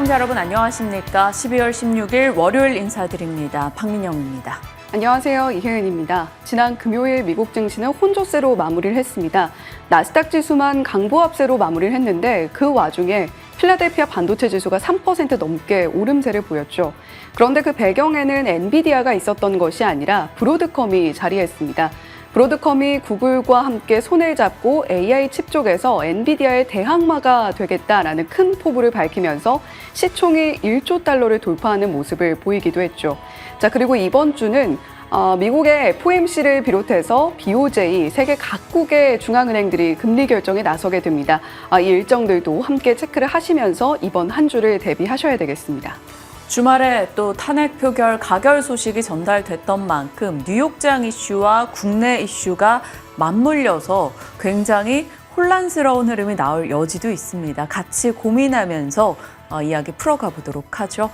시청자 여러분 안녕하십니까? 12월 16일 월요일 인사드립니다. 박민영입니다. 안녕하세요. 이혜은입니다. 지난 금요일 미국 증시는 혼조세로 마무리를 했습니다. 나스닥 지수만 강보합세로 마무리를 했는데 그 와중에 필라델피아 반도체 지수가 3% 넘게 오름세를 보였죠. 그런데 그 배경에는 엔비디아가 있었던 것이 아니라 브로드컴이 자리했습니다. 브로드컴이 구글과 함께 손을 잡고 AI 칩 쪽에서 엔비디아의 대항마가 되겠다라는 큰 포부를 밝히면서 시총이 1조 달러를 돌파하는 모습을 보이기도 했죠. 자, 그리고 이번 주는 미국의 FOMC를 비롯해서 BOJ, 세계 각국의 중앙은행들이 금리 결정에 나서게 됩니다. 이 일정들도 함께 체크를 하시면서 이번 한 주를 대비하셔야 되겠습니다. 주말에 또 탄핵 표결 가결 소식이 전달됐던 만큼 뉴욕장 이슈와 국내 이슈가 맞물려서 굉장히 혼란스러운 흐름이 나올 여지도 있습니다. 같이 고민하면서 이야기 풀어가 보도록 하죠.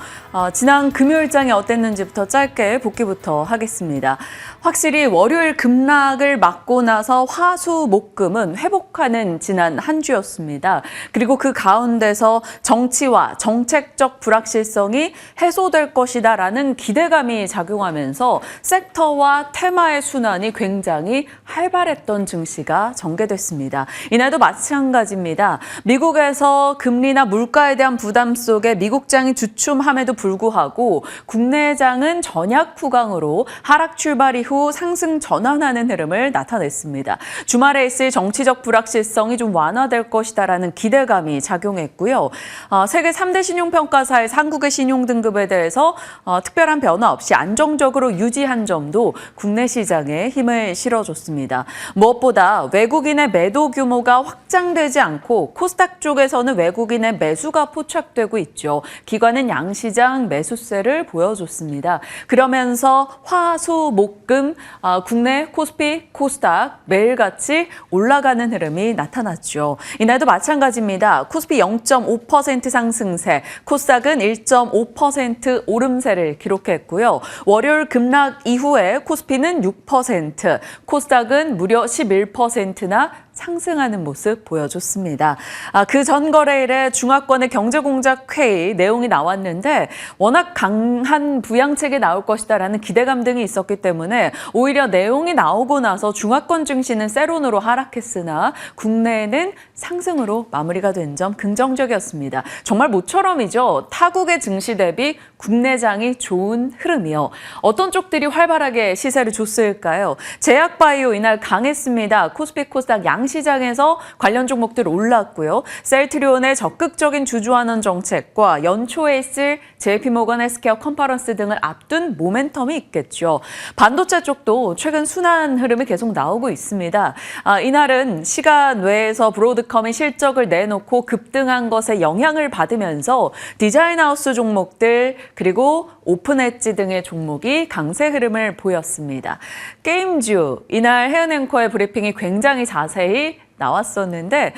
지난 금요일장이 어땠는지부터 짧게 복기부터 하겠습니다. 확실히 월요일 급락을 맞고 나서 화, 수, 목, 금은 회복하는 지난 한 주였습니다. 그리고 그 가운데서 정치와 정책적 불확실성이 해소될 것이다라는 기대감이 작용하면서 섹터와 테마의 순환이 굉장히 활발했던 증시가 전개됐습니다. 이날도 마찬가지입니다. 미국에서 금리나 물가에 대한 부담 속에 미국장이 주춤함에도 불구하고 국내장은 전약 후강으로 하락 출발 이후 상승 전환하는 흐름을 나타냈습니다. 주말에 있을 정치적 불확실성이 좀 완화될 것이다라는 기대감이 작용했고요. 세계 3대 신용평가사의 한국의 신용등급에 대해서 특별한 변화 없이 안정적으로 유지한 점도 국내 시장에 힘을 실어줬습니다. 무엇보다 외국인의 매도 규모가 확장되지 않고 코스닥 쪽에서는 외국인의 매수가 포착되고 있죠. 기관은 양시장 매수세를 보여줬습니다. 그러면서 화, 수, 목, 금 국내 코스피, 코스닥 매일같이 올라가는 흐름이 나타났죠. 이날도 마찬가지입니다. 코스피 0.5% 상승세, 코스닥은 1.5% 오름세를 기록했고요. 월요일 급락 이후에 코스피는 6%, 코스닥은 무려 11%나 상승하는 모습 보여줬습니다. 그 전 거래일에 중화권의 경제공작회의 내용이 나왔는데 워낙 강한 부양책이 나올 것이다라는 기대감 등이 있었기 때문에 오히려 내용이 나오고 나서 중화권 증시는 세론으로 하락했으나 국내에는 상승으로 마무리가 된 점 긍정적이었습니다. 정말 모처럼이죠. 타국의 증시 대비 국내장이 좋은 흐름이요. 어떤 쪽들이 활발하게 시세를 줬을까요? 제약바이오 이날 강했습니다. 코스피, 코스닥 양시장에서 관련 종목들 올랐고요. 셀트리온의 적극적인 주주환원 정책과 연초에 있을 JP모건 헬스케어 컨퍼런스 등을 앞둔 모멘텀이 있겠죠. 반도체 쪽도 최근 순환 흐름이 계속 나오고 있습니다. 이날은 시간 외에서 브로드컴이 실적을 내놓고 급등한 것에 영향을 받으면서 디자인하우스 종목들 그리고 오픈엣지 등의 종목이 강세 흐름을 보였습니다. 게임주, 이날 혜은 앵커의 브리핑이 굉장히 자세히 나왔었는데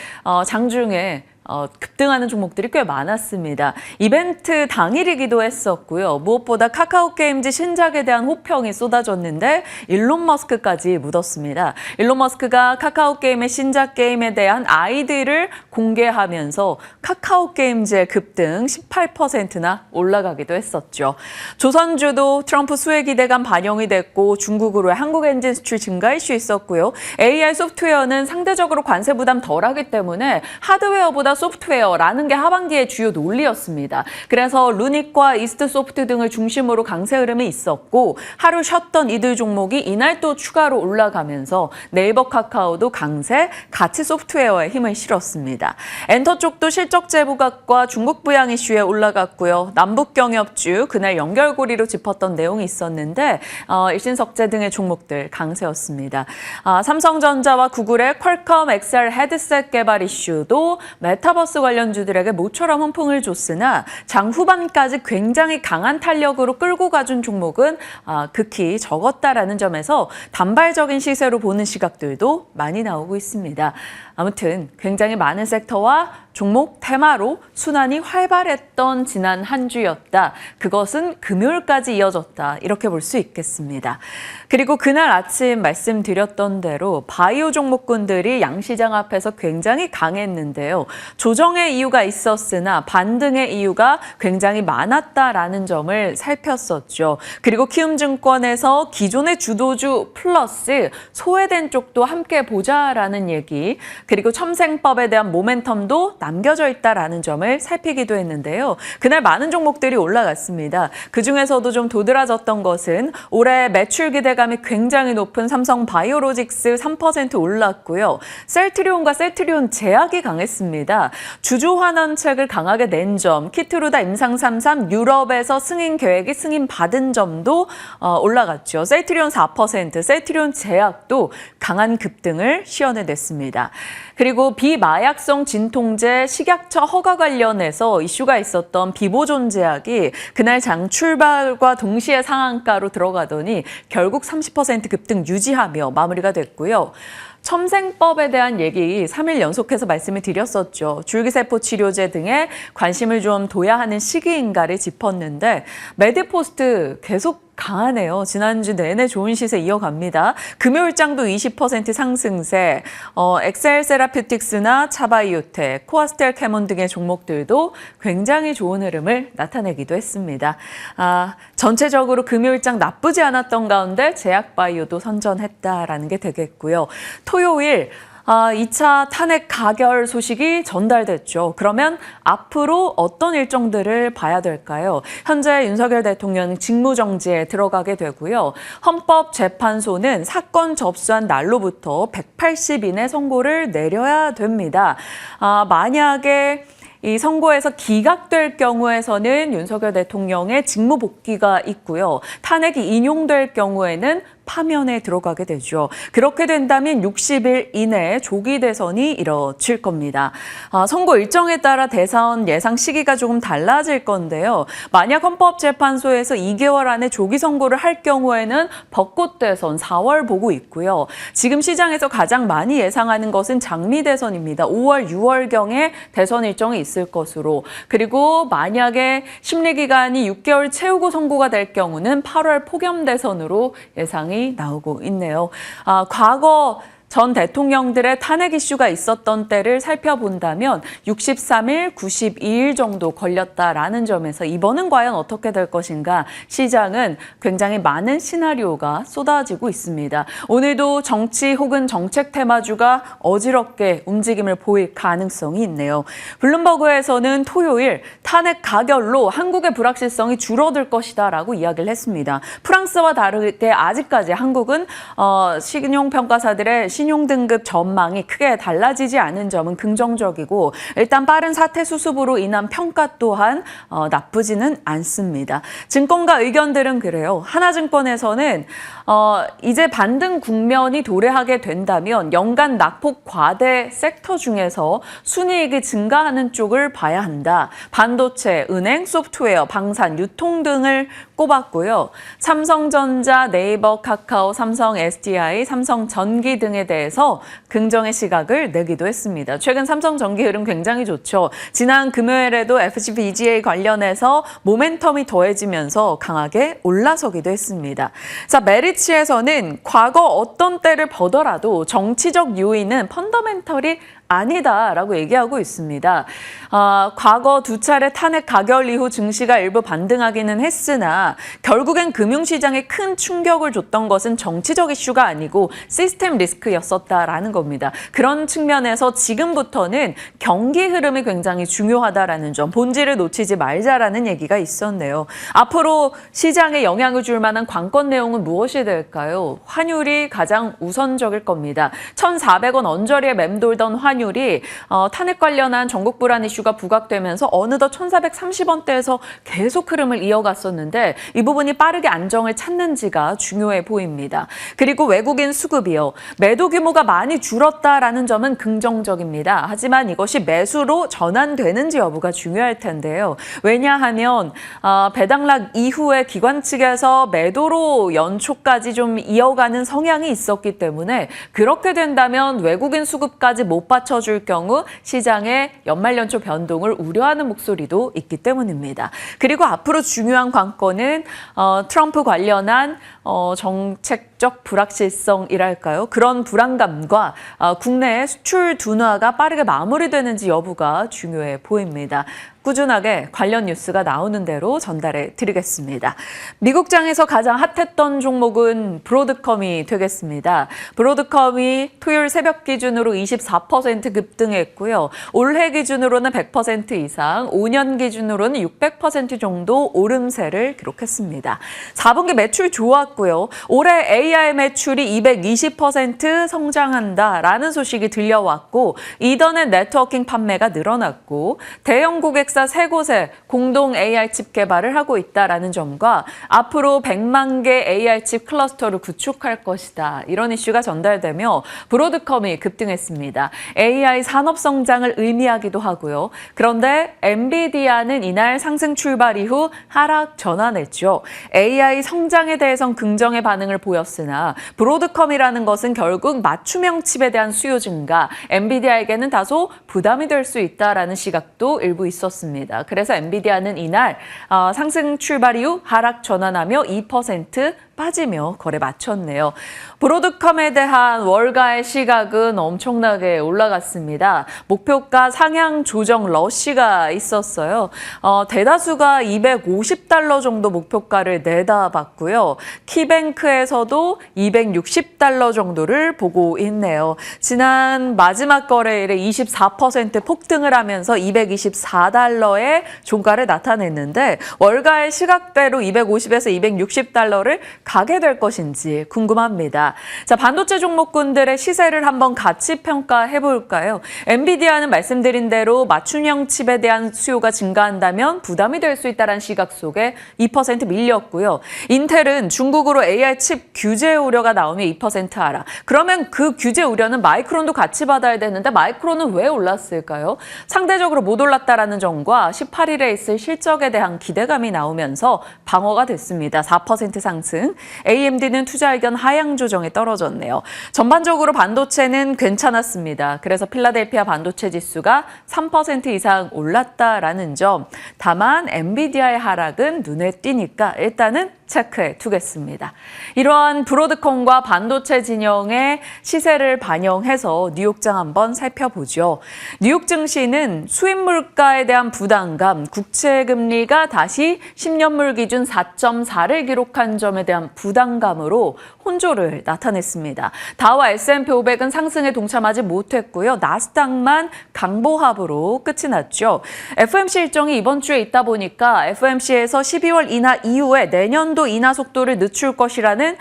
장중에 급등하는 종목들이 꽤 많았습니다. 이벤트 당일이기도 했었고요. 무엇보다 카카오게임즈 신작에 대한 호평이 쏟아졌는데 일론 머스크까지 묻었습니다. 일론 머스크가 카카오게임의 신작 게임에 대한 아이디를 공개하면서 카카오게임즈의 급등 18%나 올라가기도 했었죠. 조선주도 트럼프 수혜 기대감 반영이 됐고 중국으로의 한국 엔진 수출 증가 이슈 있었고요. AI 소프트웨어는 상대적으로 관세 부담 덜하기 때문에 하드웨어보다 소프트웨어라는 게 하반기의 주요 논리였습니다. 그래서 루닉과 이스트 소프트 등을 중심으로 강세 흐름이 있었고 하루 쉬었던 이들 종목이 이날 또 추가로 올라가면서 네이버 카카오도 강세, 가치 소프트웨어에 힘을 실었습니다. 엔터 쪽도 실적 재부각과 중국 부양 이슈에 올라갔고요. 남북 경협주 그날 연결고리로 짚었던 내용이 있었는데 일신석재 등의 종목들 강세였습니다. 삼성전자와 구글의 퀄컴 XR 헤드셋 개발 이슈도 메타버스 관련주들에게 모처럼 훈풍을 줬으나 장 후반까지 굉장히 강한 탄력으로 끌고 가준 종목은 극히 적었다라는 점에서 단발적인 시세로 보는 시각들도 많이 나오고 있습니다. 아무튼 굉장히 많은 섹터와 종목 테마로 순환이 활발했던 지난 한 주였다. 그것은 금요일까지 이어졌다. 이렇게 볼 수 있겠습니다. 그리고 그날 아침 말씀드렸던 대로 바이오 종목군들이 양시장 앞에서 굉장히 강했는데요. 조정의 이유가 있었으나 반등의 이유가 굉장히 많았다라는 점을 살폈었죠. 그리고 키움증권에서 기존의 주도주 플러스 소외된 쪽도 함께 보자라는 얘기, 그리고 첨생법에 대한 모멘텀도 남겨져 있다라는 점을 살피기도 했는데요. 그날 많은 종목들이 올라갔습니다. 그중에서도 좀 도드라졌던 것은 올해 매출 기대감이 굉장히 높은 삼성 바이오로직스 3% 올랐고요. 셀트리온과 셀트리온 제약이 강했습니다. 주주 환원책을 강하게 낸 점, 키트루다 임상33 유럽에서 승인 계획이 승인받은 점도 올라갔죠. 셀트리온 4%, 셀트리온 제약도 강한 급등을 시연해냈습니다. 그리고 비마약성 진통제 식약처 허가 관련해서 이슈가 있었던 비보존 제약이 그날 장 출발과 동시에 상한가로 들어가더니 결국 30% 급등 유지하며 마무리가 됐고요. 첨생법에 대한 얘기 3일 연속해서 말씀을 드렸었죠. 줄기세포 치료제 등에 관심을 좀 둬야 하는 시기인가를 짚었는데 메디포스트 계속 강하네요. 지난주 내내 좋은 시세 이어갑니다. 금요일장도 20% 상승세, 엑셀 세라퓨틱스나 차바이오텍, 코아스텔 캐몬 등의 종목들도 굉장히 좋은 흐름을 나타내기도 했습니다. 전체적으로 금요일장 나쁘지 않았던 가운데 제약바이오도 선전했다라는 게 되겠고요. 토요일 2차 탄핵 가결 소식이 전달됐죠. 그러면 앞으로 어떤 일정들을 봐야 될까요? 현재 윤석열 대통령 직무정지에 들어가게 되고요. 헌법재판소는 사건 접수한 날로부터 180일의 선고를 내려야 됩니다. 만약에 이 선고에서 기각될 경우에서는 윤석열 대통령의 직무 복귀가 있고요. 탄핵이 인용될 경우에는 파면에 들어가게 되죠. 그렇게 된다면 60일 이내에 조기 대선이 이뤄질 겁니다. 선고 일정에 따라 대선 예상 시기가 조금 달라질 건데요. 만약 헌법재판소에서 2개월 안에 조기 선고를 할 경우에는 벚꽃 대선 4월 보고 있고요. 지금 시장에서 가장 많이 예상하는 것은 장미 대선입니다. 5월, 6월경에 대선 일정이 있을 것으로. 그리고 만약에 심리기간이 6개월 채우고 선고가 될 경우는 8월 폭염 대선으로 예상이 나오고 있네요. 과거 전 대통령들의 탄핵 이슈가 있었던 때를 살펴본다면 63일, 92일 정도 걸렸다라는 점에서 이번은 과연 어떻게 될 것인가 시장은 굉장히 많은 시나리오가 쏟아지고 있습니다. 오늘도 정치 혹은 정책 테마주가 어지럽게 움직임을 보일 가능성이 있네요. 블룸버그에서는 토요일 탄핵 가결로 한국의 불확실성이 줄어들 것이다라고 이야기를 했습니다. 프랑스와 다르게 아직까지 한국은 신용평가사들의 신용등급 전망이 크게 달라지지 않은 점은 긍정적이고 일단 빠른 사태 수습으로 인한 평가 또한 나쁘지는 않습니다. 증권가 의견들은 그래요. 하나증권에서는 이제 반등 국면이 도래하게 된다면 연간 낙폭 과대 섹터 중에서 순이익이 증가하는 쪽을 봐야 한다. 반도체, 은행, 소프트웨어, 방산, 유통 등을 꼽았고요. 삼성전자, 네이버, 카카오, 삼성 SDI, 삼성전기 등에 대해서 긍정의 시각을 내기도 했습니다. 최근 삼성전기 흐름 굉장히 좋죠. 지난 금요일에도 FCBGA 관련해서 모멘텀이 더해지면서 강하게 올라서기도 했습니다. 자, 메리츠에서는 과거 어떤 때를 보더라도 정치적 요인은 펀더멘털이 아니다라고 얘기하고 있습니다. 과거 두 차례 탄핵 가결 이후 증시가 일부 반등하기는 했으나 결국엔 금융시장에 큰 충격을 줬던 것은 정치적 이슈가 아니고 시스템 리스크였었다라는 겁니다. 그런 측면에서 지금부터는 경기 흐름이 굉장히 중요하다라는 점, 본질을 놓치지 말자라는 얘기가 있었네요. 앞으로 시장에 영향을 줄 만한 관건 내용은 무엇이 될까요? 환율이 가장 우선적일 겁니다. 1,400원 언저리에 맴돌던 환율이 탄핵 관련한 전국 불안 이슈가 부각되면서 어느덧 1,430원대에서 계속 흐름을 이어갔었는데 이 부분이 빠르게 안정을 찾는지가 중요해 보입니다. 그리고 외국인 수급이요. 매도 규모가 많이 줄었다라는 점은 긍정적입니다. 하지만 이것이 매수로 전환되는지 여부가 중요할 텐데요. 왜냐하면 배당락 이후에 기관 측에서 매도로 연초까지 좀 이어가는 성향이 있었기 때문에 그렇게 된다면 외국인 수급까지 못 받쳐 맞춰줄 경우 시장의 연말 연초 변동을 우려하는 목소리도 있기 때문입니다. 그리고 앞으로 중요한 관건은 트럼프 관련한 정책적 불확실성이랄까요? 그런 불안감과 국내의 수출 둔화가 빠르게 마무리되는지 여부가 중요해 보입니다. 꾸준하게 관련 뉴스가 나오는 대로 전달해 드리겠습니다. 미국장에서 가장 핫했던 종목은 브로드컴이 되겠습니다. 브로드컴이 토요일 새벽 기준으로 24% 급등했고요. 올해 기준으로는 100% 이상, 5년 기준으로는 600% 정도 오름세를 기록했습니다. 4분기 매출 좋았고요. 올해 AI 매출이 220% 성장한다라는 소식이 들려왔고 이더넷 네트워킹 판매가 늘어났고 대형 고객사 세 곳에 공동 AI 칩 개발을 하고 있다라는 점과 앞으로 100만 개 AI 칩 클러스터를 구축할 것이다. 이런 이슈가 전달되며 브로드컴이 급등했습니다. AI 산업 성장을 의미하기도 하고요. 그런데 엔비디아는 이날 상승 출발 이후 하락 전환했죠. AI 성장에 대해선 긍정의 반응을 보였으나 브로드컴이라는 것은 결국 맞춤형 칩에 대한 수요 증가, 엔비디아에게는 다소 부담이 될 수 있다라는 시각도 일부 있었습니다. 그래서 엔비디아는 이날 상승 출발 이후 하락 전환하며 2% 빠지며 거래 마쳤네요. 브로드컴에 대한 월가의 시각은 엄청나게 올라갔습니다. 목표가 상향 조정 러시가 있었어요. 대다수가 $250 정도 목표가를 내다봤고요. 키뱅크에서도 $260 정도를 보고 있네요. 지난 마지막 거래일에 24% 폭등을 하면서 $224의 종가를 나타냈는데 월가의 시각대로 250에서 $260를 가게 될 것인지 궁금합니다. 자, 반도체 종목군들의 시세를 한번 같이 평가해 볼까요? 엔비디아는 말씀드린 대로 맞춤형 칩에 대한 수요가 증가한다면 부담이 될 수 있다는 시각 속에 2% 밀렸고요. 인텔은 중국으로 AI 칩 규제 우려가 나오면 2% 하락. 그러면 그 규제 우려는 마이크론도 같이 받아야 되는데 마이크론은 왜 올랐을까요? 상대적으로 못 올랐다라는 점과 18일에 있을 실적에 대한 기대감이 나오면서 방어가 됐습니다. 4% 상승. AMD는 투자 의견 하향 조정에 떨어졌네요. 전반적으로 반도체는 괜찮았습니다. 그래서 필라델피아 반도체 지수가 3% 이상 올랐다라는 점. 다만 엔비디아의 하락은 눈에 띄니까 일단은 체크해 두겠습니다. 이러한 브로드컴과 반도체 진영의 시세를 반영해서 뉴욕장 한번 살펴보죠. 뉴욕 증시는 수입 물가에 대한 부담감, 국채 금리가 다시 10년물 기준 4.4를 기록한 점에 대한 부담감으로 혼조를 나타냈습니다. 다우와 S&P 500은 상승에 동참하지 못했고요. 나스닥만 강보합으로 끝이 났죠. FOMC 일정이 이번 주에 있다 보니까 FOMC에서 12월 인하 이후에 내년도 인하 속도를 늦출 것이라는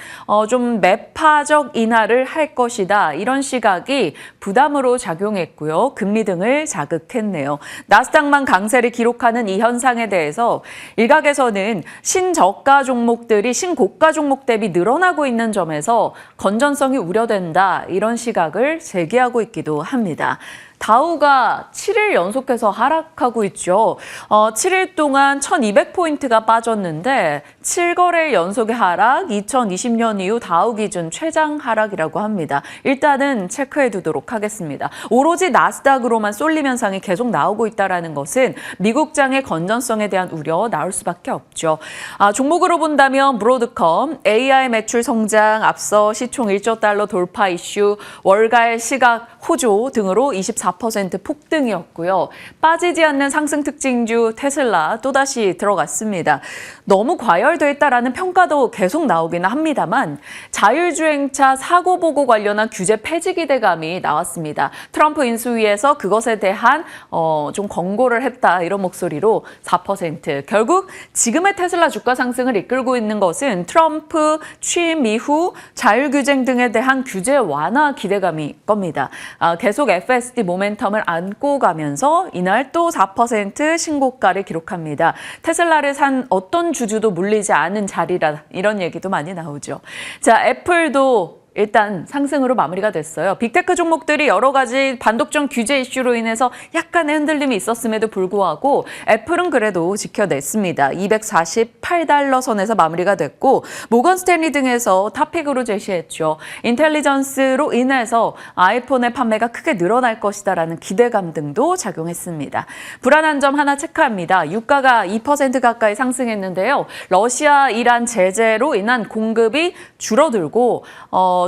좀 매파적 인하를 할 것이다. 이런 시각이 부담으로 작용했고요. 금리 등을 자극했네요. 나스닥만 강세를 기록하는 이 현상에 대해서 일각에서는 신저가 종목들이 신고가 종목 대비 늘어나고 있는 점에서 건전성이 우려된다. 이런 시각을 제기하고 있기도 합니다. 다우가 7일 연속해서 하락하고 있죠. 7일 동안 1200포인트가 빠졌는데 7거래일 연속의 하락, 2020년 이후 다우 기준 최장 하락이라고 합니다. 일단은 체크해 두도록 하겠습니다. 오로지 나스닥으로만 쏠림 현상이 계속 나오고 있다는 것은 미국장의 건전성에 대한 우려 나올 수밖에 없죠. 종목으로 본다면 브로드컴, AI 매출 성장, 앞서 시총 1조 달러 돌파 이슈, 월가의 시각 호조 등으로 24% 폭등이었고요. 빠지지 않는 상승 특징주 테슬라 또다시 들어갔습니다. 너무 과열돼 있다라는 평가도 계속 나오기는 합니다만 자율주행차 사고 보고 관련한 규제 폐지 기대감이 나왔습니다. 트럼프 인수위에서 그것에 대한 좀 권고를 했다 이런 목소리로 4%. 결국 지금의 테슬라 주가 상승을 이끌고 있는 것은 트럼프 취임 이후 자율규제 등에 대한 규제 완화 기대감이 겁니다. 계속 FSD 모멘텀을 안고 가면서 이날 또 4% 신고가를 기록합니다. 테슬라를 산 어떤 주주도 물리지 않은 자리라 이런 얘기도 많이 나오죠. 자, 애플도 일단 상승으로 마무리가 됐어요. 빅테크 종목들이 여러 가지 반독점 규제 이슈로 인해서 약간의 흔들림이 있었음에도 불구하고 애플은 그래도 지켜냈습니다. 248달러 선에서 마무리가 됐고 모건 스탠리 등에서 탑픽으로 제시했죠. 인텔리전스로 인해서 아이폰의 판매가 크게 늘어날 것이다라는 기대감 등도 작용했습니다. 불안한 점 하나 체크합니다. 유가가 2% 가까이 상승했는데요. 러시아, 이란 제재로 인한 공급이 줄어들고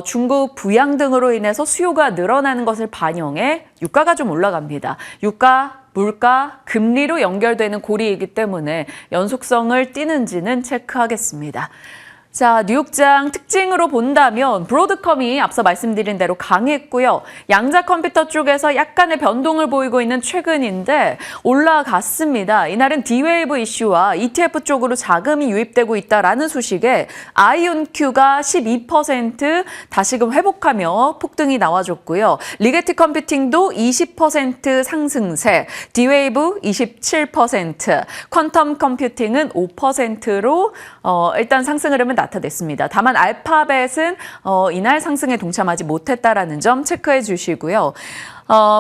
중국 부양 등으로 인해서 수요가 늘어나는 것을 반영해 유가가 좀 올라갑니다. 유가, 물가, 금리로 연결되는 고리이기 때문에 연속성을 띠는지는 체크하겠습니다. 자, 뉴욕장 특징으로 본다면 브로드컴이 앞서 말씀드린 대로 강했고요. 양자 컴퓨터 쪽에서 약간의 변동을 보이고 있는 최근인데 올라갔습니다. 이날은 D-Wave 이슈와 ETF 쪽으로 자금이 유입되고 있다라는 소식에 아이온큐가 12% 다시금 회복하며 폭등이 나와줬고요. 리게티 컴퓨팅도 20% 상승세, D-Wave 27%, 퀀텀 컴퓨팅은 5%로 일단 상승 흐름은 나타냈습니다. 다만 알파벳은 이날 상승에 동참하지 못했다라는 점 체크해 주시고요.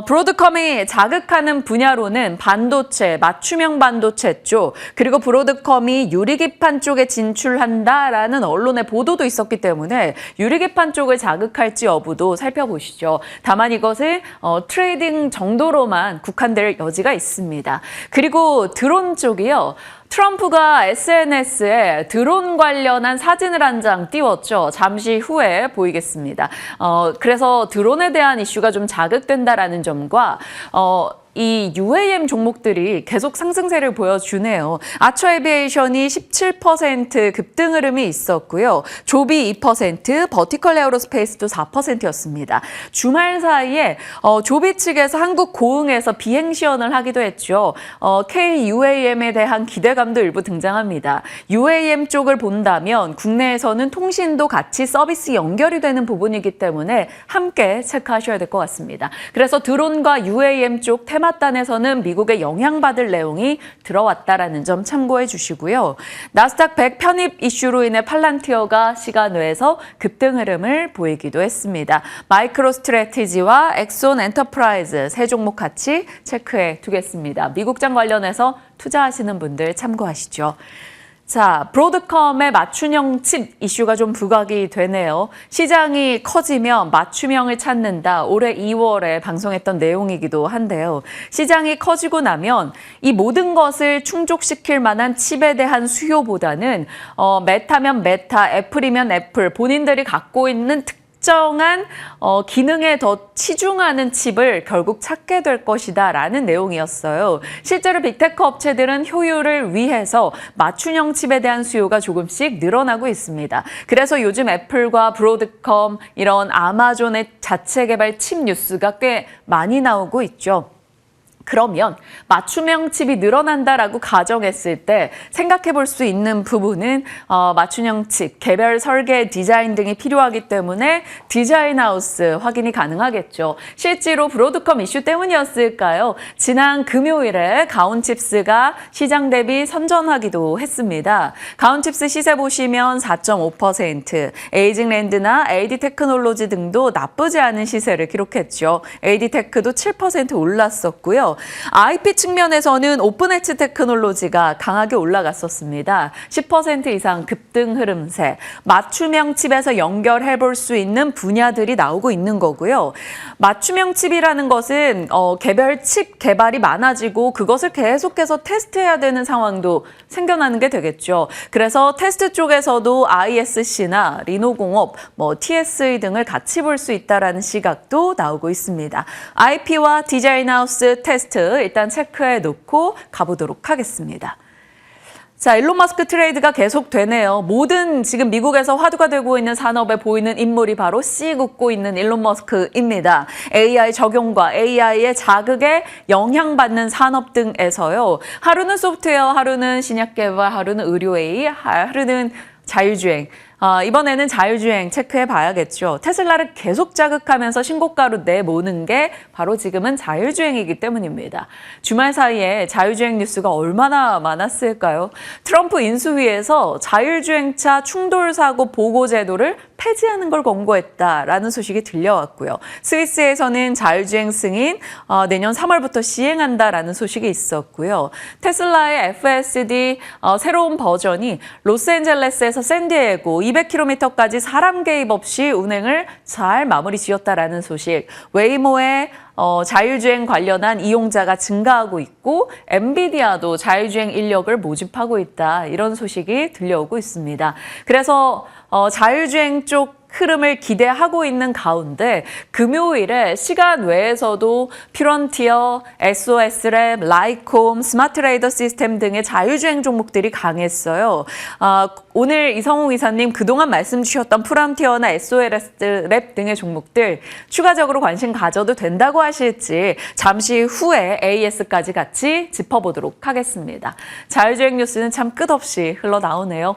브로드컴이 자극하는 분야로는 반도체, 맞춤형 반도체 쪽, 그리고 브로드컴이 유리기판 쪽에 진출한다라는 언론의 보도도 있었기 때문에 유리기판 쪽을 자극할지 여부도 살펴보시죠. 다만 이것은 트레이딩 정도로만 국한될 여지가 있습니다. 그리고 드론 쪽이요. 트럼프가 SNS에 드론 관련한 사진을 한 장 띄웠죠. 잠시 후에 보이겠습니다. 그래서 드론에 대한 이슈가 좀 자극된다라는 점과 이 UAM 종목들이 계속 상승세를 보여주네요. 아처 에비에이션이 17% 급등 흐름이 있었고요. 조비 2%, 버티컬 에어로스페이스도 4%였습니다. 주말 사이에 조비 측에서 한국 고흥에서 비행 시연을 하기도 했죠. KUAM에 대한 기대감도 일부 등장합니다. UAM 쪽을 본다면 국내에서는 통신도 같이 서비스 연결이 되는 부분이기 때문에 함께 체크하셔야 될 것 같습니다. 그래서 드론과 UAM 쪽 테마단에서는 미국에 영향받을 내용이 들어왔다라는 점 참고해 주시고요. 나스닥 100 편입 이슈로 인해 팔란티어가 시간 외에서 급등 흐름을 보이기도 했습니다. 마이크로 스트래티지와 엑손 엔터프라이즈 세 종목 같이 체크해 두겠습니다. 미국장 관련해서 투자하시는 분들 참고하시죠. 자, 브로드컴의 맞춤형 칩 이슈가 좀 부각이 되네요. 시장이 커지면 맞춤형을 찾는다. 올해 2월에 방송했던 내용이기도 한데요. 시장이 커지고 나면 이 모든 것을 충족시킬 만한 칩에 대한 수요보다는 메타면 메타, 애플이면 애플, 본인들이 갖고 있는 특정한 기능에 더 치중하는 칩을 결국 찾게 될 것이다라는 내용이었어요. 실제로 빅테크 업체들은 효율을 위해서 맞춤형 칩에 대한 수요가 조금씩 늘어나고 있습니다. 그래서 요즘 애플과 브로드컴, 이런 아마존의 자체 개발 칩 뉴스가 꽤 많이 나오고 있죠. 그러면 맞춤형 칩이 늘어난다라고 가정했을 때 생각해 볼 수 있는 부분은 맞춤형 칩, 개별 설계, 디자인 등이 필요하기 때문에 디자인 하우스 확인이 가능하겠죠. 실제로 브로드컴 이슈 때문이었을까요? 지난 금요일에 가온칩스가 시장 대비 선전하기도 했습니다. 가온칩스 시세 보시면 4.5%, 에이징랜드나 AD테크놀로지 등도 나쁘지 않은 시세를 기록했죠. AD테크도 7% 올랐었고요. IP 측면에서는 오픈 엣지 테크놀로지가 강하게 올라갔었습니다. 10% 이상 급등 흐름세, 맞춤형 칩에서 연결해 볼 수 있는 분야들이 나오고 있는 거고요. 맞춤형 칩이라는 것은 개별 칩 개발이 많아지고 그것을 계속해서 테스트해야 되는 상황도 생겨나는 게 되겠죠. 그래서 테스트 쪽에서도 ISC나 리노공업, TSE 등을 같이 볼 수 있다라는 시각도 나오고 있습니다. IP와 디자인 하우스 테스트 일단 체크해 놓고 가보도록 하겠습니다. 자, 일론 머스크 트레이드가 계속되네요. 모든 지금 미국에서 화두가 되고 있는 산업에 보이는 인물이 바로 씩 웃고 있는 일론 머스크입니다. AI 적용과 AI의 자극에 영향받는 산업 등에서요. 하루는 소프트웨어, 하루는 신약 개발, 하루는 의료 AI, 하루는 자율주행. 이번에는 자율주행 체크해 봐야겠죠. 테슬라를 계속 자극하면서 신고가로 내모는 게 바로 지금은 자율주행이기 때문입니다. 주말 사이에 자율주행 뉴스가 얼마나 많았을까요? 트럼프 인수위에서 자율주행차 충돌사고 보고 제도를 폐지하는 걸 권고했다라는 소식이 들려왔고요. 스위스에서는 자율주행 승인 내년 3월부터 시행한다라는 소식이 있었고요. 테슬라의 FSD 새로운 버전이 로스앤젤레스에서 샌디에고 200km까지 사람 개입 없이 운행을 잘 마무리 지었다라는 소식. 웨이모의 자율주행 관련한 이용자가 증가하고 있고 엔비디아도 자율주행 인력을 모집하고 있다. 이런 소식이 들려오고 있습니다. 그래서 자율주행 쪽 흐름을 기대하고 있는 가운데 금요일에 시간 외에서도 피런티어, SOS랩, 라이콤, 스마트레이더 시스템 등의 자율주행 종목들이 강했어요. 오늘 이성웅 이사님 그동안 말씀 주셨던 프론티어나 SOS랩 등의 종목들 추가적으로 관심 가져도 된다고 하실지 잠시 후에 AS까지 같이 짚어보도록 하겠습니다. 자율주행 뉴스는 참 끝없이 흘러나오네요.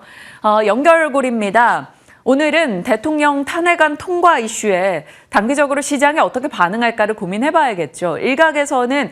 연결고리입니다. 오늘은 대통령 탄핵안 통과 이슈에 단기적으로 시장이 어떻게 반응할까를 고민해봐야겠죠. 일각에서는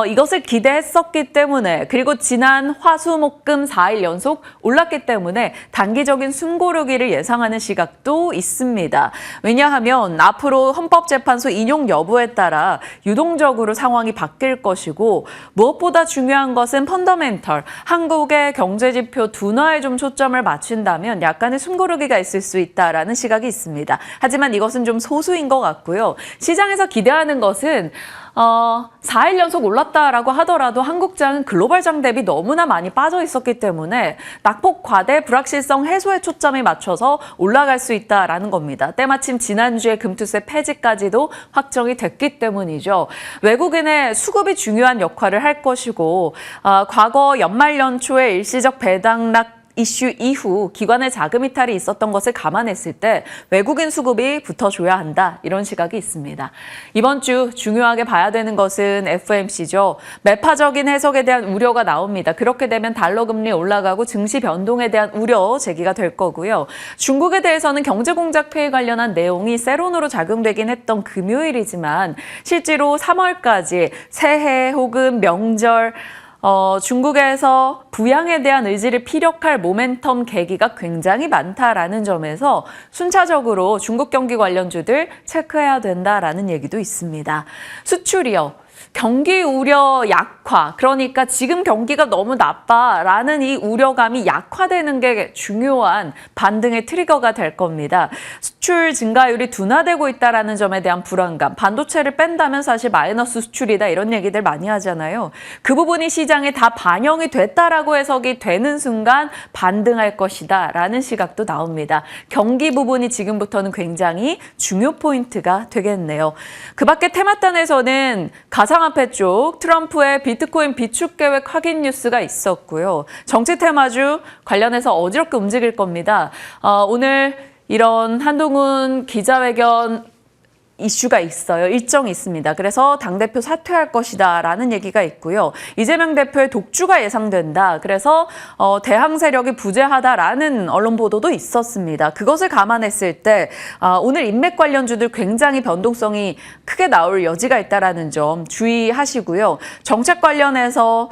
이것을 기대했었기 때문에 그리고 지난 화수목금 4일 연속 올랐기 때문에 단기적인 숨고르기를 예상하는 시각도 있습니다. 왜냐하면 앞으로 헌법재판소 인용 여부에 따라 유동적으로 상황이 바뀔 것이고 무엇보다 중요한 것은 펀더멘털, 한국의 경제지표 둔화에 좀 초점을 맞춘다면 약간의 숨고르기가 있을 수 있다라는 시각이 있습니다. 하지만 이것은 좀 소수인 것 같고요. 시장에서 기대하는 것은 4일 연속 올랐다라고 하더라도 한국장은 글로벌장 대비 너무나 많이 빠져 있었기 때문에 낙폭 과대 불확실성 해소에 초점이 맞춰서 올라갈 수 있다라는 겁니다. 때마침 지난주에 금투세 폐지까지도 확정이 됐기 때문이죠. 외국인의 수급이 중요한 역할을 할 것이고 과거 연말 연초에 일시적 배당락 이슈 이후 기관의 자금 이탈이 있었던 것을 감안했을 때 외국인 수급이 붙어줘야 한다. 이런 시각이 있습니다. 이번 주 중요하게 봐야 되는 것은 FOMC죠. 매파적인 해석에 대한 우려가 나옵니다. 그렇게 되면 달러 금리 올라가고 증시 변동에 대한 우려 제기가 될 거고요. 중국에 대해서는 경제공작회의 관련한 내용이 세론으로 작용되긴 했던 금요일이지만 실제로 3월까지 새해 혹은 명절 중국에서 부양에 대한 의지를 피력할 모멘텀 계기가 굉장히 많다라는 점에서 순차적으로 중국 경기 관련주들 체크해야 된다라는 얘기도 있습니다. 수출이요. 경기 우려 약화, 그러니까 지금 경기가 너무 나빠라는 이 우려감이 약화되는 게 중요한 반등의 트리거가 될 겁니다. 수출 증가율이 둔화되고 있다는 점에 대한 불안감, 반도체를 뺀다면 사실 마이너스 수출이다 이런 얘기들 많이 하잖아요. 그 부분이 시장에 다 반영이 됐다라고 해석이 되는 순간 반등할 것이다 라는 시각도 나옵니다. 경기 부분이 지금부터는 굉장히 중요 포인트가 되겠네요. 그 밖에 테마단에서는 가상화폐 쪽 트럼프의 비트코인 비축 계획 확인 뉴스가 있었고요. 정치 테마주 관련해서 어지럽게 움직일 겁니다. 오늘 이런 한동훈 기자회견 이슈가 있어요. 일정이 있습니다. 그래서 당대표 사퇴할 것이다 라는 얘기가 있고요. 이재명 대표의 독주가 예상된다. 그래서 대항 세력이 부재하다라는 언론 보도도 있었습니다. 그것을 감안했을 때 오늘 인맥 관련주들 굉장히 변동성이 크게 나올 여지가 있다라는 점 주의하시고요. 정책 관련해서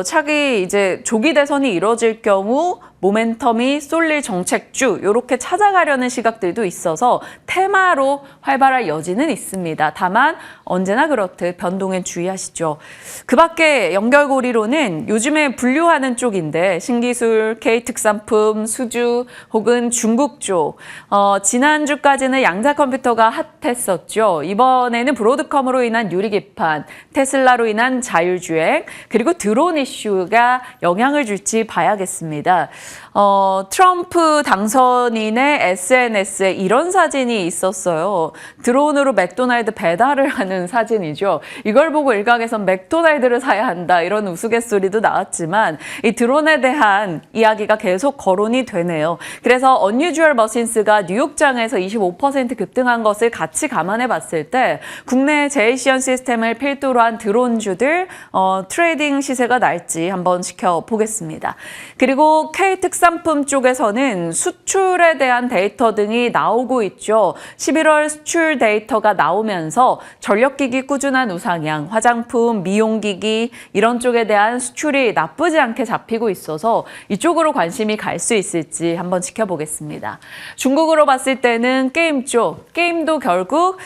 차기 이제 조기 대선이 이루어질 경우 모멘텀이 쏠릴 정책주 이렇게 찾아가려는 시각들도 있어서 테마로 활발할 여지는 있습니다. 다만 언제나 그렇듯 변동엔 주의하시죠. 그 밖에 연결고리로는 요즘에 분류하는 쪽인데 신기술, K특산품, 수주 혹은 중국 쪽 지난주까지는 양자 컴퓨터가 핫했었죠. 이번에는 브로드컴으로 인한 유리기판, 테슬라로 인한 자율주행 그리고 드론 이슈가 영향을 줄지 봐야겠습니다. 트럼프 당선인의 SNS에 이런 사진이 있었어요. 드론으로 맥도날드 배달을 하는 사진이죠. 이걸 보고 일각에선 맥도날드를 사야 한다 이런 우스갯소리도 나왔지만 이 드론에 대한 이야기가 계속 거론이 되네요. 그래서 언유주얼 머신스가 뉴욕장에서 25% 급등한 것을 같이 감안해 봤을 때 국내 제이시언 시스템을 필두로 한 드론주들 트레이딩 시세가 날지 한번 지켜보겠습니다. 그리고 K특산 畜産품 쪽에서는 수출에 대한 데이터 등이 나오고 있죠. 11월 수출 데이터가 나오면서 전력기기 꾸준한 우상향, 화장품, 미용기기 이런 쪽에 대한 수출이 나쁘지 않게 잡히고 있어서 이쪽으로 관심이 갈 수 있을지 한번 지켜보겠습니다. 중국으로 봤을 때는 게임 쪽, 게임도 결국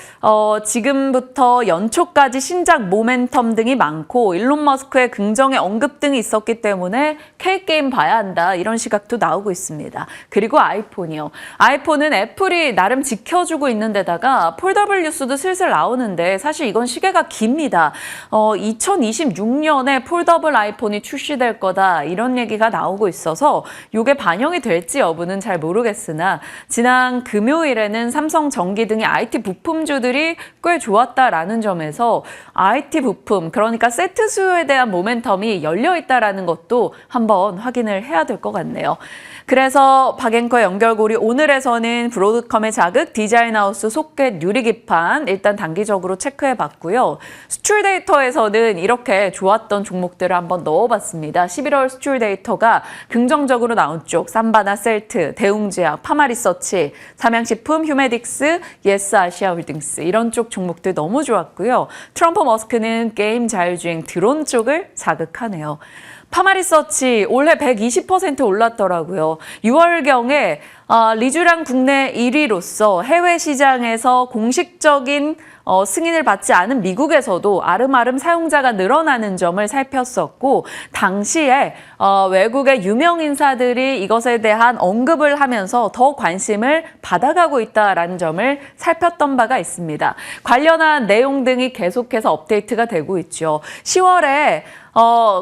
지금부터 연초까지 신작 모멘텀 등이 많고 일론 머스크의 긍정의 언급 등이 있었기 때문에 K게임 봐야 한다 이런 시각도 나오고 있습니다. 그리고 아이폰이요. 아이폰은 애플이 나름 지켜주고 있는 데다가 폴더블 뉴스도 슬슬 나오는데 사실 이건 시계가 깁니다. 2026년에 폴더블 아이폰이 출시될 거다 이런 얘기가 나오고 있어서 이게 반영이 될지 여부는 잘 모르겠으나 지난 금요일에는 삼성전기 등의 IT 부품주들이 꽤 좋았다라는 점에서 IT 부품 그러니까 세트 수요에 대한 모멘텀이 열려있다라는 것도 한번 확인을 해야 될 것 같네요. 그래서 박앵커 연결고리 오늘에서는 브로드컴의 자극, 디자인하우스 소켓 유리기판 일단 단기적으로 체크해봤고요. 수출 데이터에서는 이렇게 좋았던 종목들을 한번 넣어봤습니다. 11월 수출 데이터가 긍정적으로 나온 쪽 삼바나 셀트, 대웅제약, 파마리서치, 삼양식품, 휴메딕스, 예스아시아홀딩스 이런 쪽 종목들 너무 좋았고요. 트럼프 머스크는 게임 자율주행 드론 쪽을 자극하네요. 파마리서치 올해 120% 올랐더라고요. 6월경에 리쥬랑 국내 1위로서 해외 시장에서 공식적인 승인을 받지 않은 미국에서도 아름아름 사용자가 늘어나는 점을 살폈었고 당시에 외국의 유명 인사들이 이것에 대한 언급을 하면서 더 관심을 받아가고 있다라는 점을 살폈던 바가 있습니다. 관련한 내용 등이 계속해서 업데이트가 되고 있죠. 10월에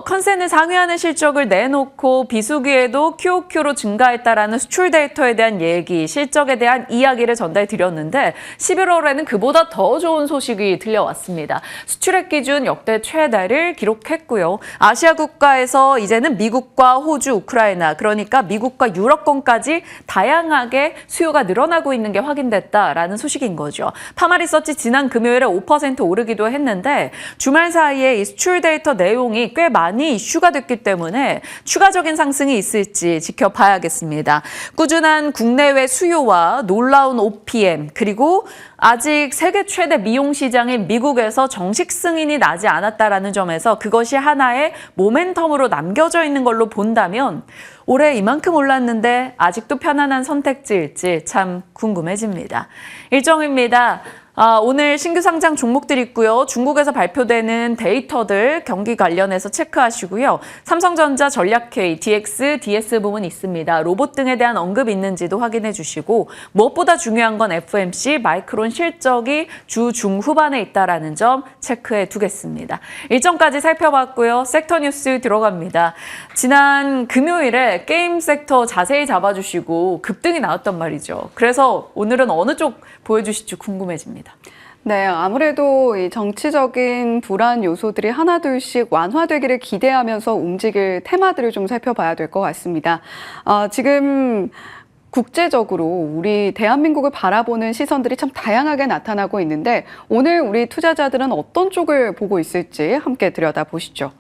컨센을 상회하는 실적을 내놓고 비수기에도 QOQ로 증가했다라는 수출 데이터에 대한 얘기, 실적에 대한 이야기를 전달드렸는데 11월에는 그보다 더 좋은 소식이 들려왔습니다. 수출액 기준 역대 최다를 기록했고요. 아시아 국가에서 이제는 미국과 호주, 우크라이나 그러니까 미국과 유럽권까지 다양하게 수요가 늘어나고 있는 게 확인됐다라는 소식인 거죠. 파마리서치 지난 금요일에 5% 오르기도 했는데 주말 사이에 이 수출 데이터 내용이 꽤 많이 이슈가 됐기 때문에 추가적인 상승이 있을지 지켜봐야겠습니다. 꾸준한 국내외 수요와 놀라운 OPM 그리고 아직 세계 최대 미용 시장인 미국에서 정식 승인이 나지 않았다라는 점에서 그것이 하나의 모멘텀으로 남겨져 있는 걸로 본다면 올해 이만큼 올랐는데 아직도 편안한 선택지일지 참 궁금해집니다. 일정입니다. 오늘 신규 상장 종목들 있고요. 중국에서 발표되는 데이터들 경기 관련해서 체크하시고요. 삼성전자, 전략K, DX, DS 부분 있습니다. 로봇 등에 대한 언급 있는지도 확인해 주시고 무엇보다 중요한 건 FMC, 마이크론 실적이 주 중후반에 있다라는 점 체크해 두겠습니다. 일정까지 살펴봤고요. 섹터 뉴스 들어갑니다. 지난 금요일에 게임 섹터 자세히 잡아주시고 급등이 나왔단 말이죠. 그래서 오늘은 어느 쪽 보여주실지 궁금해집니다. 네, 아무래도 이 정치적인 불안 요소들이 하나둘씩 완화되기를 기대하면서 움직일 테마들을 좀 살펴봐야 될 것 같습니다. 지금 국제적으로 우리 대한민국을 바라보는 시선들이 참 다양하게 나타나고 있는데 오늘 우리 투자자들은 어떤 쪽을 보고 있을지 함께 들여다보시죠.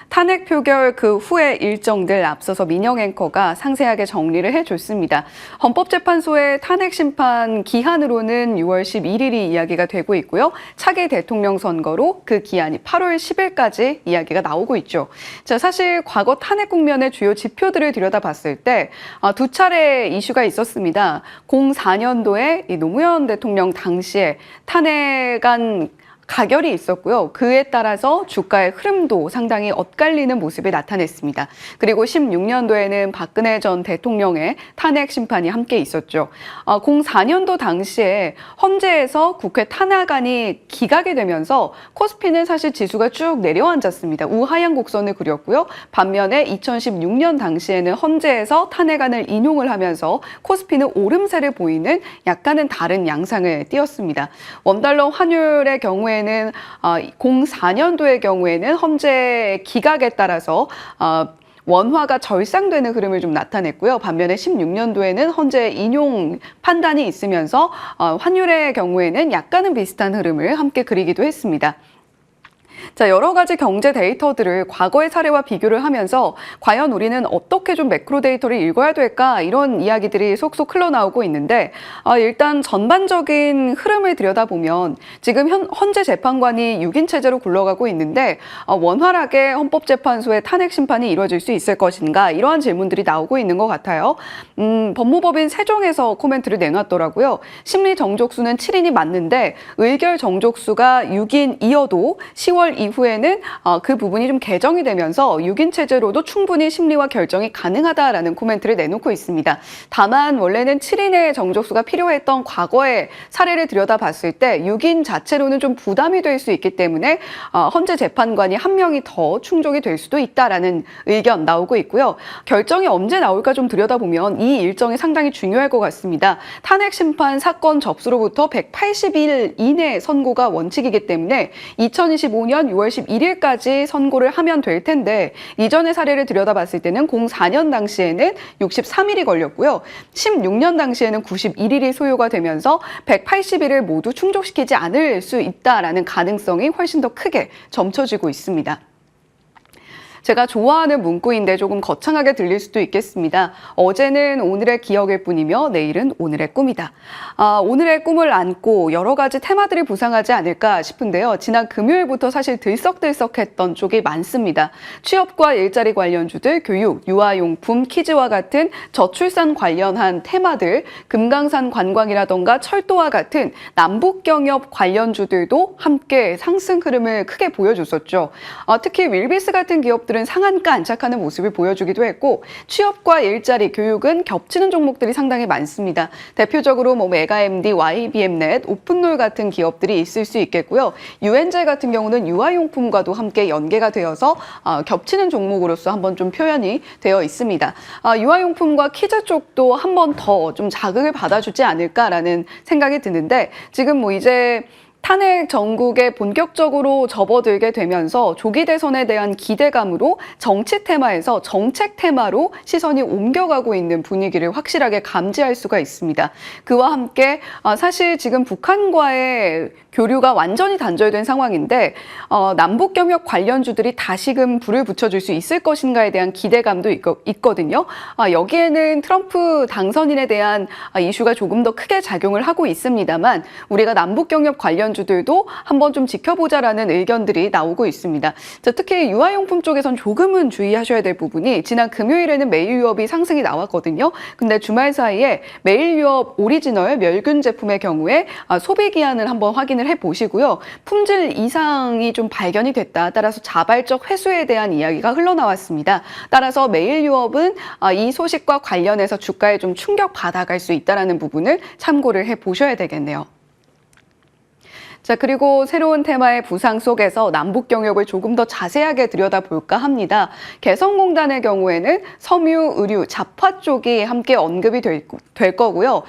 탄핵 표결 그 후의 일정들 앞서서 민영 앵커가 상세하게 정리를 해줬습니다. 헌법재판소의 탄핵 심판 기한으로는 6월 11일이 이야기가 되고 있고요. 차기 대통령 선거로 그 기한이 8월 10일까지 이야기가 나오고 있죠. 자, 사실 과거 탄핵 국면의 주요 지표들을 들여다봤을 때 두 차례 이슈가 있었습니다. 04년도에 이 노무현 대통령 당시에 탄핵안 가결이 있었고요. 그에 따라서 주가의 흐름도 상당히 엇갈리는 모습이 나타냈습니다. 그리고 16년도에는 박근혜 전 대통령의 탄핵 심판이 함께 있었죠. 04년도 당시에 헌재에서 국회 탄핵안이 기각이 되면서 코스피는 사실 지수가 쭉 내려앉았습니다. 우하향 곡선을 그렸고요. 반면에 2016년 당시에는 헌재에서 탄핵안을 인용을 하면서 코스피는 오름세를 보이는 약간은 다른 양상을 띄었습니다. 원달러 환율의 경우에는 04년도의 경우에는 헌재 기각에 따라서 원화가 절상되는 흐름을 좀 나타냈고요. 반면에 16년도에는 헌재 인용 판단이 있으면서 환율의 경우에는 약간은 비슷한 흐름을 함께 그리기도 했습니다. 자, 여러 가지 경제 데이터들을 과거의 사례와 비교를 하면서 과연 우리는 어떻게 좀 매크로 데이터를 읽어야 될까 이런 이야기들이 속속 흘러나오고 있는데 일단 전반적인 흐름을 들여다보면 지금 헌재 재판관이 6인 체제로 굴러가고 있는데 원활하게 헌법재판소의 탄핵 심판이 이루어질 수 있을 것인가 이러한 질문들이 나오고 있는 것 같아요. 법무법인 세종에서 코멘트를 내놨더라고요. 심리 정족수는 7인이 맞는데 의결 정족수가 6인이어도 10월 이후에는 그 부분이 좀 개정이 되면서 6인 체제로도 충분히 심리와 결정이 가능하다라는 코멘트를 내놓고 있습니다. 다만 원래는 7인의 정족수가 필요했던 과거의 사례를 들여다봤을 때 6인 자체로는 좀 부담이 될 수 있기 때문에 헌재 재판관이 한 명이 더 충족이 될 수도 있다라는 의견 나오고 있고요. 결정이 언제 나올까 좀 들여다보면 이 일정이 상당히 중요할 것 같습니다. 탄핵 심판 사건 접수로부터 180일 이내 선고가 원칙이기 때문에 2025년 6월 11일까지 선고를 하면 될 텐데 이전의 사례를 들여다봤을 때는 04년 당시에는 63일이 걸렸고요. 16년 당시에는 91일이 소요가 되면서 180일을 모두 충족시키지 않을 수 있다라는 가능성이 훨씬 더 크게 점쳐지고 있습니다. 제가 좋아하는 문구인데 조금 거창하게 들릴 수도 있겠습니다. 어제는 오늘의 기억일 뿐이며 내일은 오늘의 꿈이다. 오늘의 꿈을 안고 여러 가지 테마들이 부상하지 않을까 싶은데요. 지난 금요일부터 사실 들썩들썩했던 쪽이 많습니다. 취업과 일자리 관련주들, 교육, 유아용품, 키즈와 같은 저출산 관련한 테마들, 금강산 관광이라던가 철도와 같은 남북경협 관련주들도 함께 상승 흐름을 크게 보여줬었죠. 특히 윌비스 같은 기업들 은 상한가 안착하는 모습을 보여주기도 했고 취업과 일자리, 교육은 겹치는 종목들이 상당히 많습니다. 대표적으로 메가MD, YBM넷, 오픈롤 같은 기업들이 있을 수 있겠고요. 유엔젤 같은 경우는 유아용품과도 함께 연계가 되어서 겹치는 종목으로서 한번 좀 표현이 되어 있습니다. 유아용품과 키즈 쪽도 한 번 더 좀 자극을 받아주지 않을까라는 생각이 드는데 지금 이제 탄핵 전국에 본격적으로 접어들게 되면서 조기 대선에 대한 기대감으로 정치 테마에서 정책 테마로 시선이 옮겨가고 있는 분위기를 확실하게 감지할 수가 있습니다. 그와 함께 사실 지금 북한과의 교류가 완전히 단절된 상황인데 남북경협 관련주들이 다시금 불을 붙여줄 수 있을 것인가에 대한 기대감도 있거든요. 여기에는 트럼프 당선인에 대한 이슈가 조금 더 크게 작용을 하고 있습니다만 우리가 남북경협 관련주들도 한번 좀 지켜보자라는 의견들이 나오고 있습니다. 자, 특히 유아용품 쪽에선 조금은 주의하셔야 될 부분이 지난 금요일에는 메일 유업이 상승이 나왔거든요. 근데 주말 사이에 메일 유업 오리지널 멸균 제품의 경우에 소비 기한을 한번 확인을 해보시고요. 품질 이상이 좀 발견이 됐다. 따라서 자발적 회수에 대한 이야기가 흘러나왔습니다. 따라서 메일 유업은 이 소식과 관련해서 주가에 좀 충격 받아갈 수 있다는 부분을 참고를 해보셔야 되겠네요. 자, 그리고 새로운 테마의 부상 속에서 남북 경협을 조금 더 자세하게 들여다볼까 합니다. 개성공단의 경우에는 섬유, 의류, 잡화 쪽이 함께 언급이 될 거고요.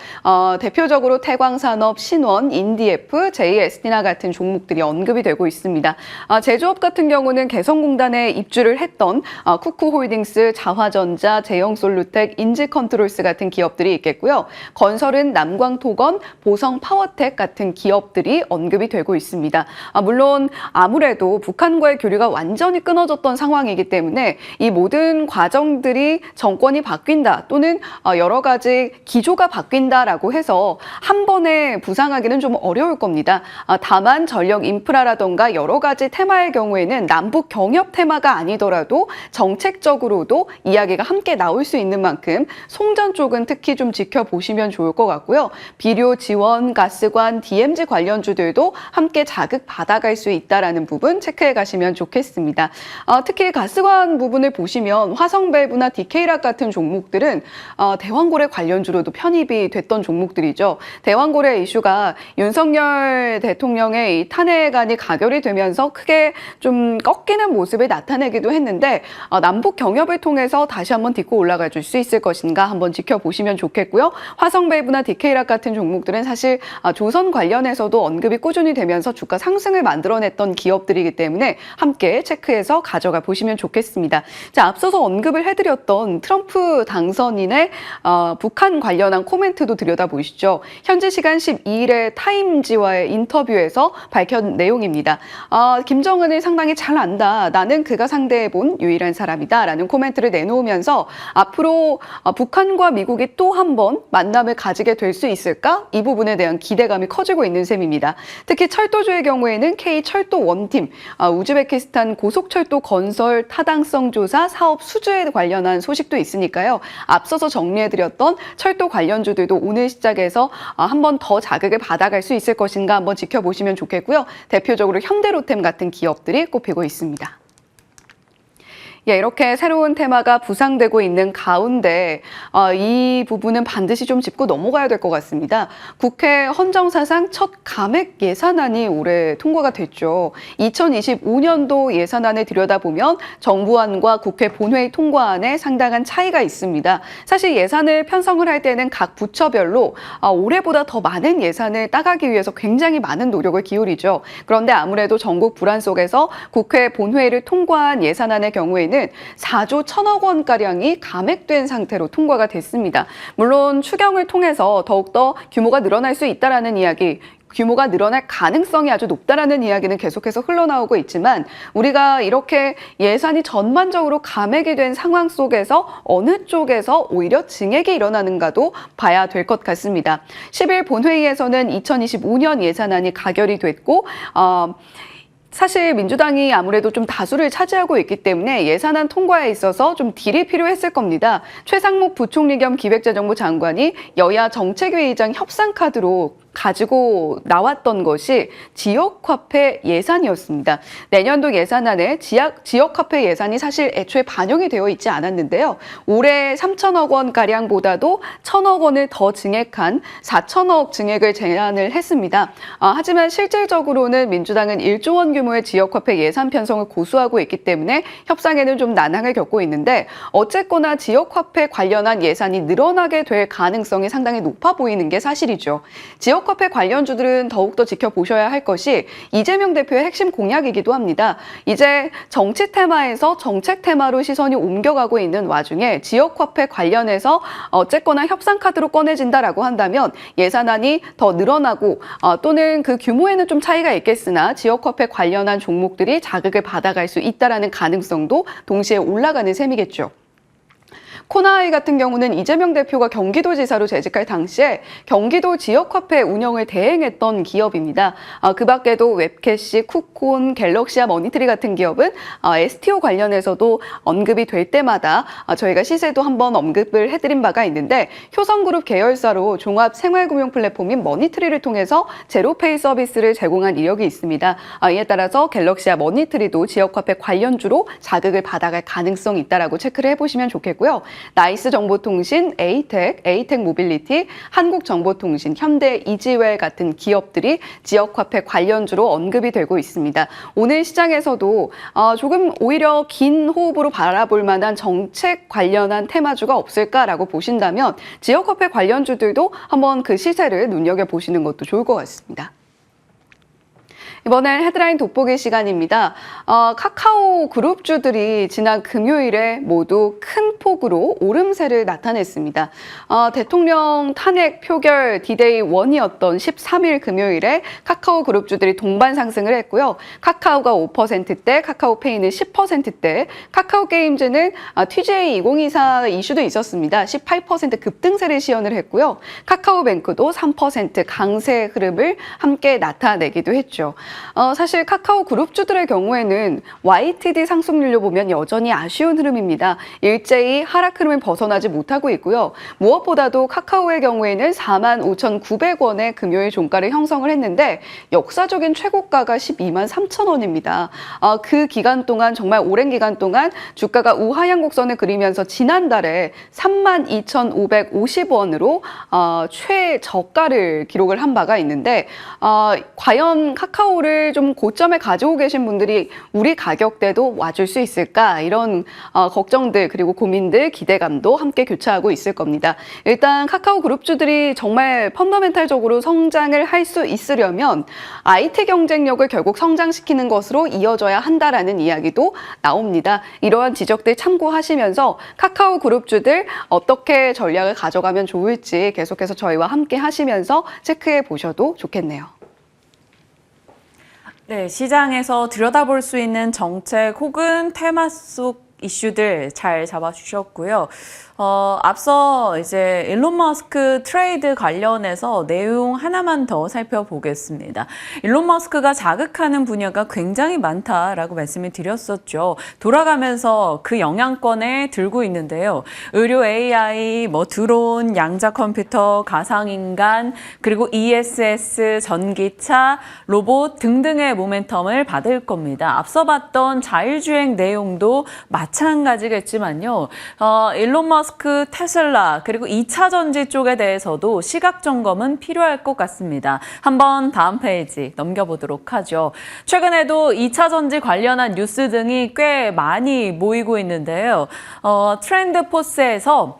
대표적으로 태광산업, 신원, 인디에프, JSD나 같은 종목들이 언급이 되고 있습니다. 제조업 같은 경우는 개성공단에 입주를 했던 쿠쿠홀딩스, 자화전자, 제형솔루텍, 인지컨트롤스 같은 기업들이 있겠고요. 건설은 남광토건, 보성파워텍 같은 기업들이 언급이 되고 있습니다. 물론 아무래도 북한과의 교류가 완전히 끊어졌던 상황이기 때문에 이 모든 과정들이 정권이 바뀐다 또는 여러 가지 기조가 바뀐다라고 해서 한 번에 부상하기는 좀 어려울 겁니다. 다만 전력 인프라라던가 여러 가지 테마의 경우에는 남북 경협 테마가 아니더라도 정책적으로도 이야기가 함께 나올 수 있는 만큼 송전 쪽은 특히 좀 지켜보시면 좋을 것 같고요. 비료 지원, 가스관, DMZ 관련주들도 함께 자극받아갈 수 있다는 부분 체크해 가시면 좋겠습니다. 특히 가스관 부분을 보시면 화성밸브나 디케이락 같은 종목들은 대왕고래 관련주로도 편입이 됐던 종목들이죠. 대왕고래 이슈가 윤석열 대통령의 이 탄핵안이 가결이 되면서 크게 좀 꺾이는 모습을 나타내기도 했는데 남북 경협을 통해서 다시 한번 딛고 올라가 줄 수 있을 것인가 한번 지켜보시면 좋겠고요. 화성밸브나 디케이락 같은 종목들은 사실 조선 관련해서도 언급이 꾸준히 수준이 되면서 주가 상승을 만들어냈던 기업들이기 때문에 함께 체크해서 가져가 보시면 좋겠습니다. 자, 앞서서 언급을 해드렸던 트럼프 당선인의 북한 관련한 코멘트도 들여다보시죠. 현지 시간 12일에 타임지와의 인터뷰에서 밝힌 내용입니다. 김정은을 상당히 잘 안다. 나는 그가 상대해본 유일한 사람이다. 라는 코멘트를 내놓으면서 앞으로 북한과 미국이 또 한 번 만남을 가지게 될 수 있을까? 이 부분에 대한 기대감이 커지고 있는 셈입니다. 특히 철도주의 경우에는 K철도원팀, 우즈베키스탄 고속철도 건설 타당성 조사 사업 수주에 관련한 소식도 있으니까요. 앞서서 정리해드렸던 철도 관련주들도 오늘 시작해서 한 번 더 자극을 받아갈 수 있을 것인가 한번 지켜보시면 좋겠고요. 대표적으로 현대로템 같은 기업들이 꼽히고 있습니다. 예, 이렇게 새로운 테마가 부상되고 있는 가운데 이 부분은 반드시 좀 짚고 넘어가야 될 것 같습니다. 국회 헌정사상 첫 감액 예산안이 올해 통과가 됐죠. 2025년도 예산안을 들여다보면 정부안과 국회 본회의 통과안에 상당한 차이가 있습니다. 사실 예산을 편성을 할 때는 각 부처별로 올해보다 더 많은 예산을 따가기 위해서 굉장히 많은 노력을 기울이죠. 그런데 아무래도 전국 불안 속에서 국회 본회의를 통과한 예산안의 경우에는 4조 1천억 원가량이 감액된 상태로 통과가 됐습니다. 물론 추경을 통해서 더욱더 규모가 늘어날 수 있다는 이야기, 규모가 늘어날 가능성이 아주 높다라는 이야기는 계속해서 흘러나오고 있지만 우리가 이렇게 예산이 전반적으로 감액이 된 상황 속에서 어느 쪽에서 오히려 증액이 일어나는가도 봐야 될 것 같습니다. 10일 본회의에서는 2025년 예산안이 가결이 됐고 사실 민주당이 아무래도 좀 다수를 차지하고 있기 때문에 예산안 통과에 있어서 좀 딜이 필요했을 겁니다. 최상목 부총리 겸 기획재정부 장관이 여야 정책위의장 협상카드로 가지고 나왔던 것이 지역화폐 예산이었습니다. 내년도 예산안에 지역화폐 예산이 사실 애초에 반영이 되어 있지 않았는데요. 올해 3천억 원가량보다도 1천억 원을 더 증액한 4천억 증액을 제안을 했습니다. 하지만 실질적으로는 민주당은 1조 원 규모의 지역화폐 예산 편성을 고수하고 있기 때문에 협상에는 좀 난항을 겪고 있는데 어쨌거나 지역화폐 관련한 예산이 늘어나게 될 가능성이 상당히 높아 보이는 게 사실이죠. 지역화폐 관련주들은 더욱더 지켜보셔야 할 것이 이재명 대표의 핵심 공약이기도 합니다. 이제 정치 테마에서 정책 테마로 시선이 옮겨가고 있는 와중에 지역화폐 관련해서 어쨌거나 협상카드로 꺼내진다라고 한다면 예산안이 더 늘어나고 또는 그 규모에는 좀 차이가 있겠으나 지역화폐 관련한 종목들이 자극을 받아갈 수 있다는 가능성도 동시에 올라가는 셈이겠죠. 코나이 같은 경우는 이재명 대표가 경기도지사로 재직할 당시에 경기도 지역화폐 운영을 대행했던 기업입니다. 그 밖에도 웹캐시, 쿠콘, 갤럭시아 머니트리 같은 기업은 STO 관련해서도 언급이 될 때마다 저희가 시세도 한번 언급을 해드린 바가 있는데 효성그룹 계열사로 종합 생활금융 플랫폼인 머니트리를 통해서 제로페이 서비스를 제공한 이력이 있습니다. 이에 따라서 갤럭시아 머니트리도 지역화폐 관련주로 자극을 받아갈 가능성이 있다라고 체크를 해보시면 좋겠고요. 나이스 정보통신, 에이텍 모빌리티, 한국정보통신, 현대 이지웰 같은 기업들이 지역화폐 관련주로 언급이 되고 있습니다. 오늘 시장에서도 조금 오히려 긴 호흡으로 바라볼 만한 정책 관련한 테마주가 없을까라고 보신다면 지역화폐 관련주들도 한번 그 시세를 눈여겨보시는 것도 좋을 것 같습니다. 이번엔 헤드라인 돋보기 시간입니다. 카카오 그룹주들이 지난 금요일에 모두 큰 폭으로 오름세를 나타냈습니다. 대통령 탄핵 표결 디데이 1이었던 13일 금요일에 카카오 그룹주들이 동반 상승을 했고요. 카카오가 5%대, 카카오페이는 10%대, 카카오게임즈는 TJ 2024 이슈도 있었습니다. 18% 급등세를 시연을 했고요. 카카오뱅크도 3% 강세 흐름을 함께 나타내기도 했죠. 사실 카카오 그룹주들의 경우에는 YTD 상승률로 보면 여전히 아쉬운 흐름입니다. 일제히 하락 흐름을 벗어나지 못하고 있고요. 무엇보다도 카카오의 경우에는 45,900원의 금요일 종가를 형성을 했는데 역사적인 최고가가 123,000원입니다. 그 기간 동안 정말 오랜 기간 동안 주가가 우하향 곡선을 그리면서 지난달에 32,550원으로 최저가를 기록을 한 바가 있는데 과연 카카오를 카카오를 좀 고점에 가지고 계신 분들이 우리 가격대도 와줄 수 있을까? 이런 걱정들 그리고 고민들, 기대감도 함께 교차하고 있을 겁니다. 일단 카카오 그룹주들이 정말 펀더멘탈적으로 성장을 할 수 있으려면 IT 경쟁력을 결국 성장시키는 것으로 이어져야 한다라는 이야기도 나옵니다. 이러한 지적들 참고하시면서 카카오 그룹주들 어떻게 전략을 가져가면 좋을지 계속해서 저희와 함께 하시면서 체크해 보셔도 좋겠네요. 네, 시장에서 들여다볼 수 있는 정책 혹은 테마 속 이슈들 잘 잡아주셨고요. 앞서 이제 일론 머스크 트레이드 관련해서 내용 하나만 더 살펴보겠습니다. 일론 머스크가 자극하는 분야가 굉장히 많다라고 말씀을 드렸었죠. 돌아가면서 그 영향권에 들고 있는데요. 의료 AI, 드론, 양자 컴퓨터, 가상인간, 그리고 ESS, 전기차, 로봇 등등의 모멘텀을 받을 겁니다. 앞서 봤던 자율주행 내용도 마찬가지겠지만요. 일론 머스크 테슬라 그리고 2차 전지 쪽에 대해서도 시각 점검은 필요할 것 같습니다. 한번 다음 페이지 넘겨보도록 하죠. 최근에도 2차 전지 관련한 뉴스 등이 꽤 많이 모이고 있는데요. 트렌드 포스에서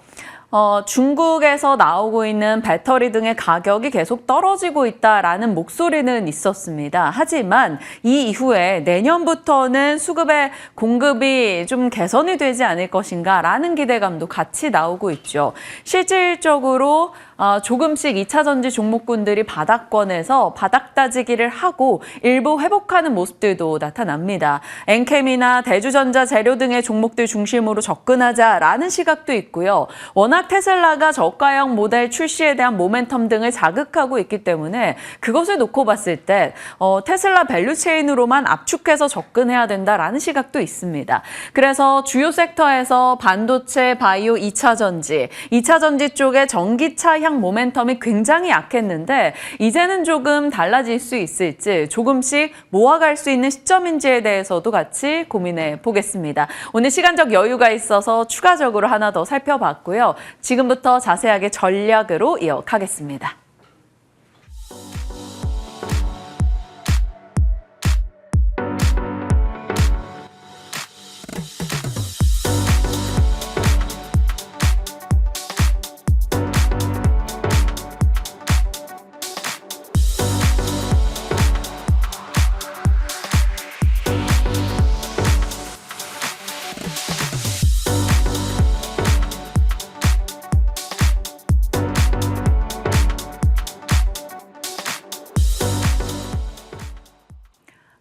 중국에서 나오고 있는 배터리 등의 가격이 계속 떨어지고 있다라는 목소리는 있었습니다. 하지만 이 이후에 내년부터는 수급의 공급이 좀 개선이 되지 않을 것인가라는 기대감도 같이 나오고 있죠. 실질적으로 조금씩 2차 전지 종목군들이 바닥권에서 바닥 다지기를 하고 일부 회복하는 모습들도 나타납니다. 엔캠이나 대주전자 재료 등의 종목들 중심으로 접근하자라는 시각도 있고요. 워낙 테슬라가 저가형 모델 출시에 대한 모멘텀 등을 자극하고 있기 때문에 그것을 놓고 봤을 때 테슬라 밸류체인으로만 압축해서 접근해야 된다라는 시각도 있습니다. 그래서 주요 섹터에서 반도체, 바이오, 2차 전지 쪽에 전기차 향 모멘텀이 굉장히 약했는데 이제는 조금 달라질 수 있을지 조금씩 모아갈 수 있는 시점인지에 대해서도 같이 고민해 보겠습니다. 오늘 시간적 여유가 있어서 추가적으로 하나 더 살펴봤고요. 지금부터 자세하게 전략으로 이어가겠습니다.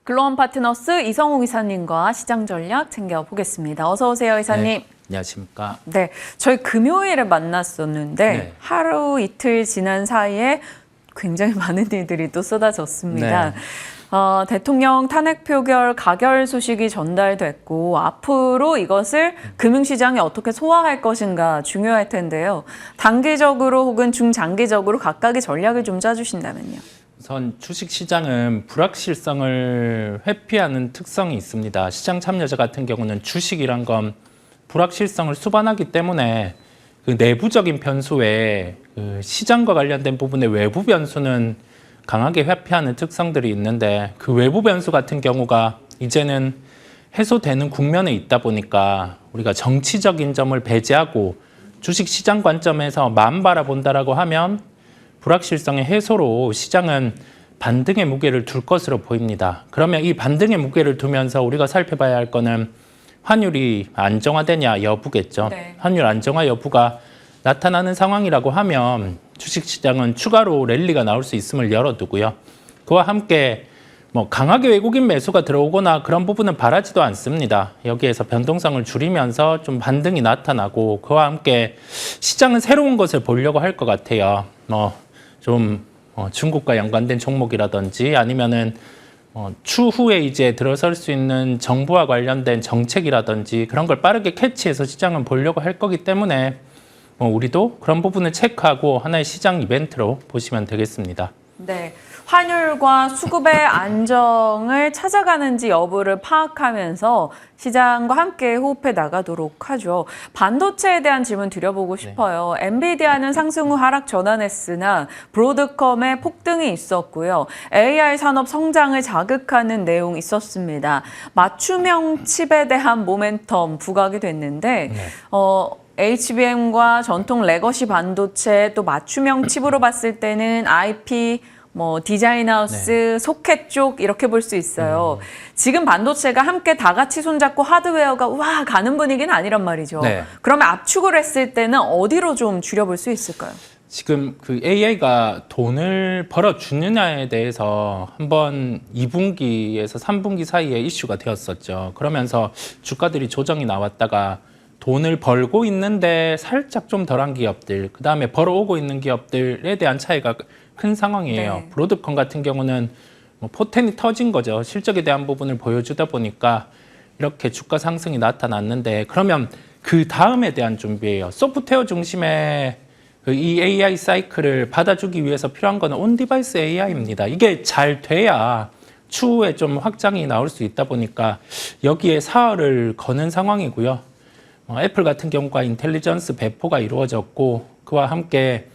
글로원 파트너스 이성욱 이사님과 시장 전략 챙겨보겠습니다. 어서 오세요, 이사님. 네, 안녕하십니까. 네, 저희 금요일에 만났었는데 네. 하루 이틀 지난 사이에 굉장히 많은 일들이 또 쏟아졌습니다. 네. 대통령 탄핵 표결 가결 소식이 전달됐고 앞으로 이것을 금융시장에 어떻게 소화할 것인가 중요할 텐데요. 단기적으로 혹은 중장기적으로 각각의 전략을 좀 짜주신다면요. 우선 주식시장은 불확실성을 회피하는 특성이 있습니다. 시장 참여자 같은 경우는 주식이란 건 불확실성을 수반하기 때문에 그 내부적인 변수 외에 그 시장과 관련된 부분의 외부 변수는 강하게 회피하는 특성들이 있는데 그 외부 변수 같은 경우가 이제는 해소되는 국면에 있다 보니까 우리가 정치적인 점을 배제하고 주식시장 관점에서 만 바라본다라고 하면 불확실성의 해소로 시장은 반등의 무게를 둘 것으로 보입니다. 그러면 이 반등의 무게를 두면서 우리가 살펴봐야 할 거는 환율이 안정화되냐 여부겠죠. 네. 환율 안정화 여부가 나타나는 상황이라고 하면 주식시장은 추가로 랠리가 나올 수 있음을 열어두고요. 그와 함께 강하게 외국인 매수가 들어오거나 그런 부분은 바라지도 않습니다. 여기에서 변동성을 줄이면서 좀 반등이 나타나고 그와 함께 시장은 새로운 것을 보려고 할 것 같아요. 중국과 연관된 종목이라든지 아니면은 추후에 이제 들어설 수 있는 정부와 관련된 정책이라든지 그런 걸 빠르게 캐치해서 시장은 보려고 할 거기 때문에 우리도 그런 부분을 체크하고 하나의 시장 이벤트로 보시면 되겠습니다. 네, 환율과 수급의 안정을 찾아가는지 여부를 파악하면서 시장과 함께 호흡해 나가도록 하죠. 반도체에 대한 질문 드려보고 싶어요. 엔비디아는 상승 후 하락 전환했으나 브로드컴의 폭등이 있었고요. AI 산업 성장을 자극하는 내용 있었습니다. 맞춤형 칩에 대한 모멘텀 부각이 됐는데 HBM과 전통 레거시 반도체 또 맞춤형 칩으로 봤을 때는 IP 디자인하우스, 소켓 쪽 이렇게 볼 수 있어요. 지금 반도체가 함께 다 같이 손잡고 하드웨어가 와 가는 분위기는 아니란 말이죠. 네. 그러면 그러면 압축을 했을 때는 어디로 좀 줄여볼 수 있을까요? 지금 그 AI가 돈을 벌어주느냐에 대해서 한번 2분기에서 3분기 사이에 이슈가 되었었죠. 그러면서 주가들이 조정이 나왔다가 돈을 벌고 있는데 살짝 좀 덜한 기업들, 그 다음에 벌어오고 있는 기업들에 대한 차이가 큰 상황이에요. 네. 브로드컴 같은 경우는 포텐이 터진 거죠. 실적에 대한 부분을 보여주다 보니까 이렇게 주가 상승이 나타났는데, 그러면 그 다음에 대한 준비예요. 소프트웨어 중심의 이 AI 사이클을 받아주기 위해서 필요한 거는 온디바이스 AI입니다. 이게 잘 돼야 추후에 좀 확장이 나올 수 있다 보니까 여기에 사활을 거는 상황이고요. 애플 같은 경우가 인텔리전스 배포가 이루어졌고, 그와 함께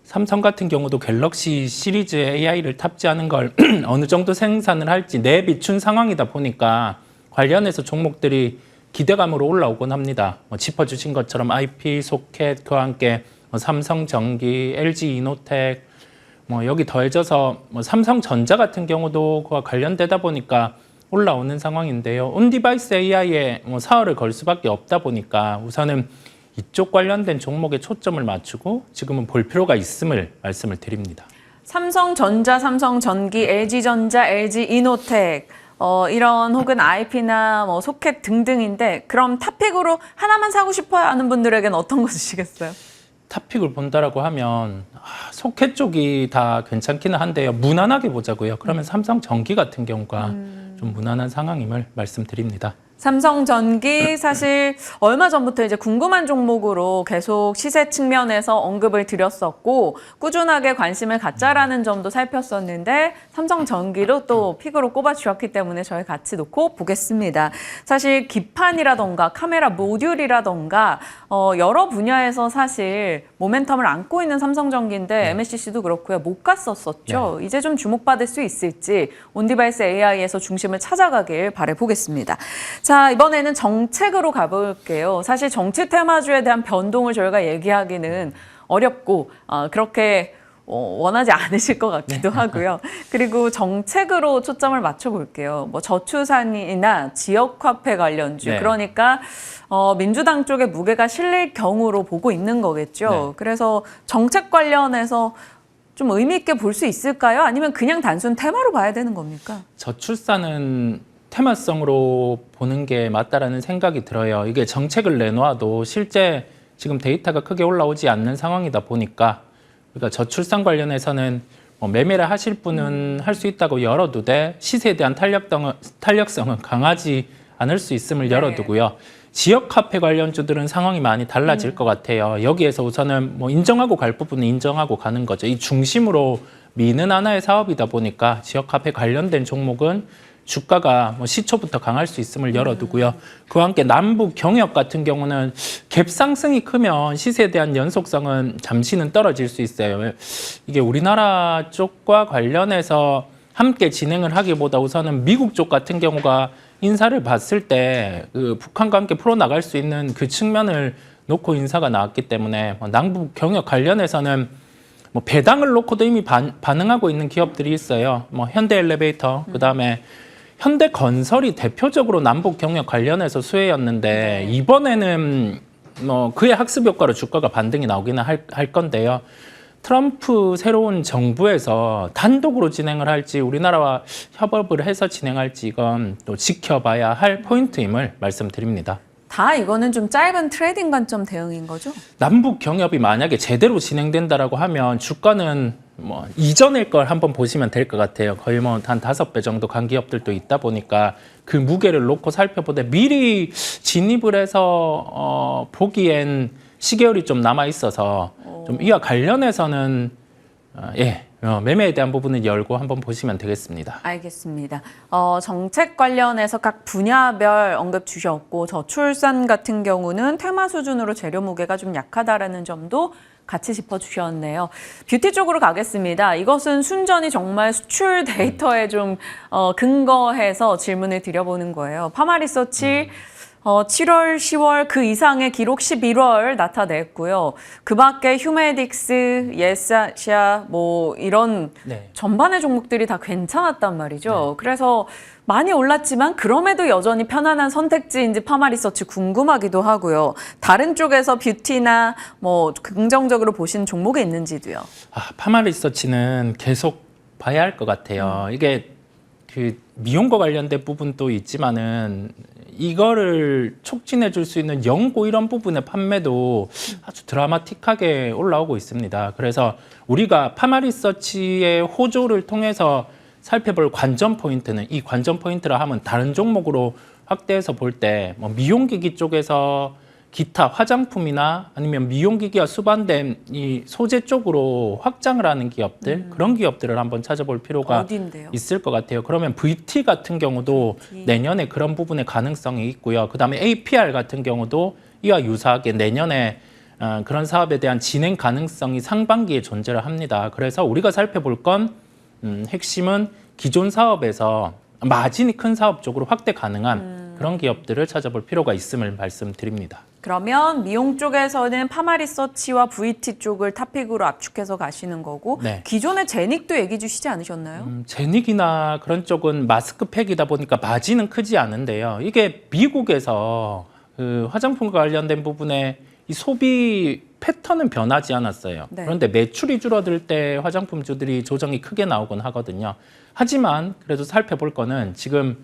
삼성 같은 경우도 갤럭시 시리즈 AI를 탑재하는 걸 어느 정도 생산을 할지 내비춘 상황이다 보니까 관련해서 종목들이 기대감으로 올라오곤 합니다. 짚어주신 것처럼 IP, 소켓, 그와 함께 삼성전기, LG 이노텍, 여기 더해져서 삼성전자 같은 경우도 그와 관련되다 보니까 올라오는 상황인데요. 온디바이스 AI에 사활을 걸 수밖에 없다 보니까 우선은 이쪽 관련된 종목에 초점을 맞추고 지금은 볼 필요가 있음을 말씀을 드립니다. 삼성전자, 삼성전기, LG전자, LG이노텍 이런 혹은 IP나 소켓 등등인데 그럼 탑픽으로 하나만 사고 싶어요 하는 분들에게는 어떤 거 주시겠어요? 탑픽을 본다라고 하면 소켓 쪽이 다 괜찮기는 한데요. 무난하게 보자고요. 그러면 삼성전기 같은 경우가 좀 무난한 상황임을 말씀드립니다. 삼성전기 사실 얼마 전부터 이제 궁금한 종목으로 계속 시세 측면에서 언급을 드렸었고 꾸준하게 관심을 갖자라는 점도 살폈었는데 삼성전기로 또 픽으로 꼽아주셨기 때문에 저희 같이 놓고 보겠습니다. 사실 기판이라던가 카메라 모듈이라던가 여러 분야에서 사실 모멘텀을 안고 있는 삼성전기인데 MSCC도 그렇고요. 못 갔었었죠. 이제 좀 주목받을 수 있을지 온디바이스 AI에서 중심을 찾아가길 바라보겠습니다. 자, 이번에는 정책으로 가볼게요. 사실 정치 테마주에 대한 변동을 저희가 얘기하기는 어렵고 그렇게 원하지 않으실 것 같기도 하고요. 그리고 정책으로 초점을 맞춰볼게요. 저추산이나 지역화폐 관련주, 네. 그러니까 민주당 쪽에 무게가 실릴 경우로 보고 있는 거겠죠. 네. 그래서 정책 관련해서 좀 의미 있게 볼 수 있을까요? 아니면 그냥 단순 테마로 봐야 되는 겁니까? 저출산은 테마성으로 보는 게 맞다라는 생각이 들어요. 이게 정책을 내놓아도 실제 지금 데이터가 크게 올라오지 않는 상황이다 보니까, 그러니까 저출산 관련해서는 매매를 하실 분은 할 수 있다고 열어두되 시세에 대한 탄력성은 강하지 않을 수 있음을 열어두고요. 지역 화폐 관련주들은 상황이 많이 달라질 것 같아요. 여기에서 우선은 인정하고 갈 부분은 인정하고 가는 거죠. 이 중심으로 미는 하나의 사업이다 보니까 지역 화폐 관련된 종목은 주가가 시초부터 강할 수 있음을 열어두고요. 그와 함께 남북 경협 같은 경우는 갭 상승이 크면 시세에 대한 연속성은 잠시는 떨어질 수 있어요. 이게 우리나라 쪽과 관련해서 함께 진행을 하기보다 우선은 미국 쪽 같은 경우가 인사를 봤을 때 그 북한과 함께 풀어나갈 수 있는 그 측면을 놓고 인사가 나왔기 때문에 남북 경협 관련해서는 배당을 놓고도 이미 반응하고 있는 기업들이 있어요. 현대엘리베이터, 그다음에 현대건설이 대표적으로 남북 경협 관련해서 수혜였는데 이번에는 그의 학습 효과로 주가가 반등이 나오기는 할 건데요. 트럼프 새로운 정부에서 단독으로 진행을 할지 우리나라와 협업을 해서 진행할지 이건 또 지켜봐야 할 포인트임을 말씀드립니다. 다 이거는 좀 짧은 트레이딩 관점 대응인 거죠? 남북 경협이 만약에 제대로 진행된다라고 하면 주가는 이전일 걸 한번 보시면 될 것 같아요. 거의 한 5배 정도 간 기업들도 있다 보니까 그 무게를 놓고 살펴보되 미리 진입을 해서 보기엔 시계열이 좀 남아 있어서 좀 이와 관련해서는 매매에 대한 부분을 열고 한번 보시면 되겠습니다. 알겠습니다. 정책 관련해서 각 분야별 언급 주셨고 저출산 같은 경우는 테마 수준으로 재료 무게가 좀 약하다라는 점도 같이 짚어주셨네요. 뷰티 쪽으로 가겠습니다. 이것은 순전히 정말 수출 데이터에 좀 근거해서 질문을 드려보는 거예요. 파마리서치 7월, 10월 그 이상의 기록 11월 나타냈고요. 그 밖에 휴메딕스, 예스아시아 뭐 이런 네. 전반의 종목들이 다 괜찮았단 말이죠. 그래서 많이 올랐지만 그럼에도 여전히 편안한 선택지인지 파마리서치 궁금하기도 하고요. 다른 쪽에서 뷰티나 뭐 긍정적으로 보신 종목이 있는지도요. 파마리서치는 계속 봐야 할 것 같아요. 이게 그 미용과 관련된 부분도 있지만은 이거를 촉진해 줄 수 있는 연고 이런 부분의 판매도 아주 드라마틱하게 올라오고 있습니다. 그래서 우리가 파마리서치의 호조를 통해서 살펴볼 관전 포인트는 이 관전 포인트라 하면 다른 종목으로 확대해서 볼 때 뭐 미용기기 쪽에서 기타 화장품이나 아니면 미용기기와 수반된 이 소재 쪽으로 확장을 하는 기업들 그런 기업들을 한번 찾아볼 필요가 어딘데요? 있을 것 같아요. 그러면 VT 같은 경우도 내년에 그런 부분의 가능성이 있고요. 그다음에 APR 같은 경우도 이와 유사하게 내년에 그런 사업에 대한 진행 가능성이 상반기에 존재를 합니다. 그래서 우리가 살펴볼 건 핵심은 기존 사업에서 마진이 큰 사업 쪽으로 확대 가능한 그런 기업들을 찾아볼 필요가 있음을 말씀드립니다. 그러면 미용 쪽에서는 파마리서치와 VT 쪽을 탑픽으로 압축해서 가시는 거고 네. 기존의 제닉도 얘기 주시지 않으셨나요? 제닉이나 그런 쪽은 마스크팩이다 보니까 마진은 크지 않은데요. 이게 미국에서 그 화장품과 관련된 부분에 이 소비 패턴은 변하지 않았어요. 네. 그런데 매출이 줄어들 때 화장품주들이 조정이 크게 나오곤 하거든요. 하지만 그래도 살펴볼 거는 지금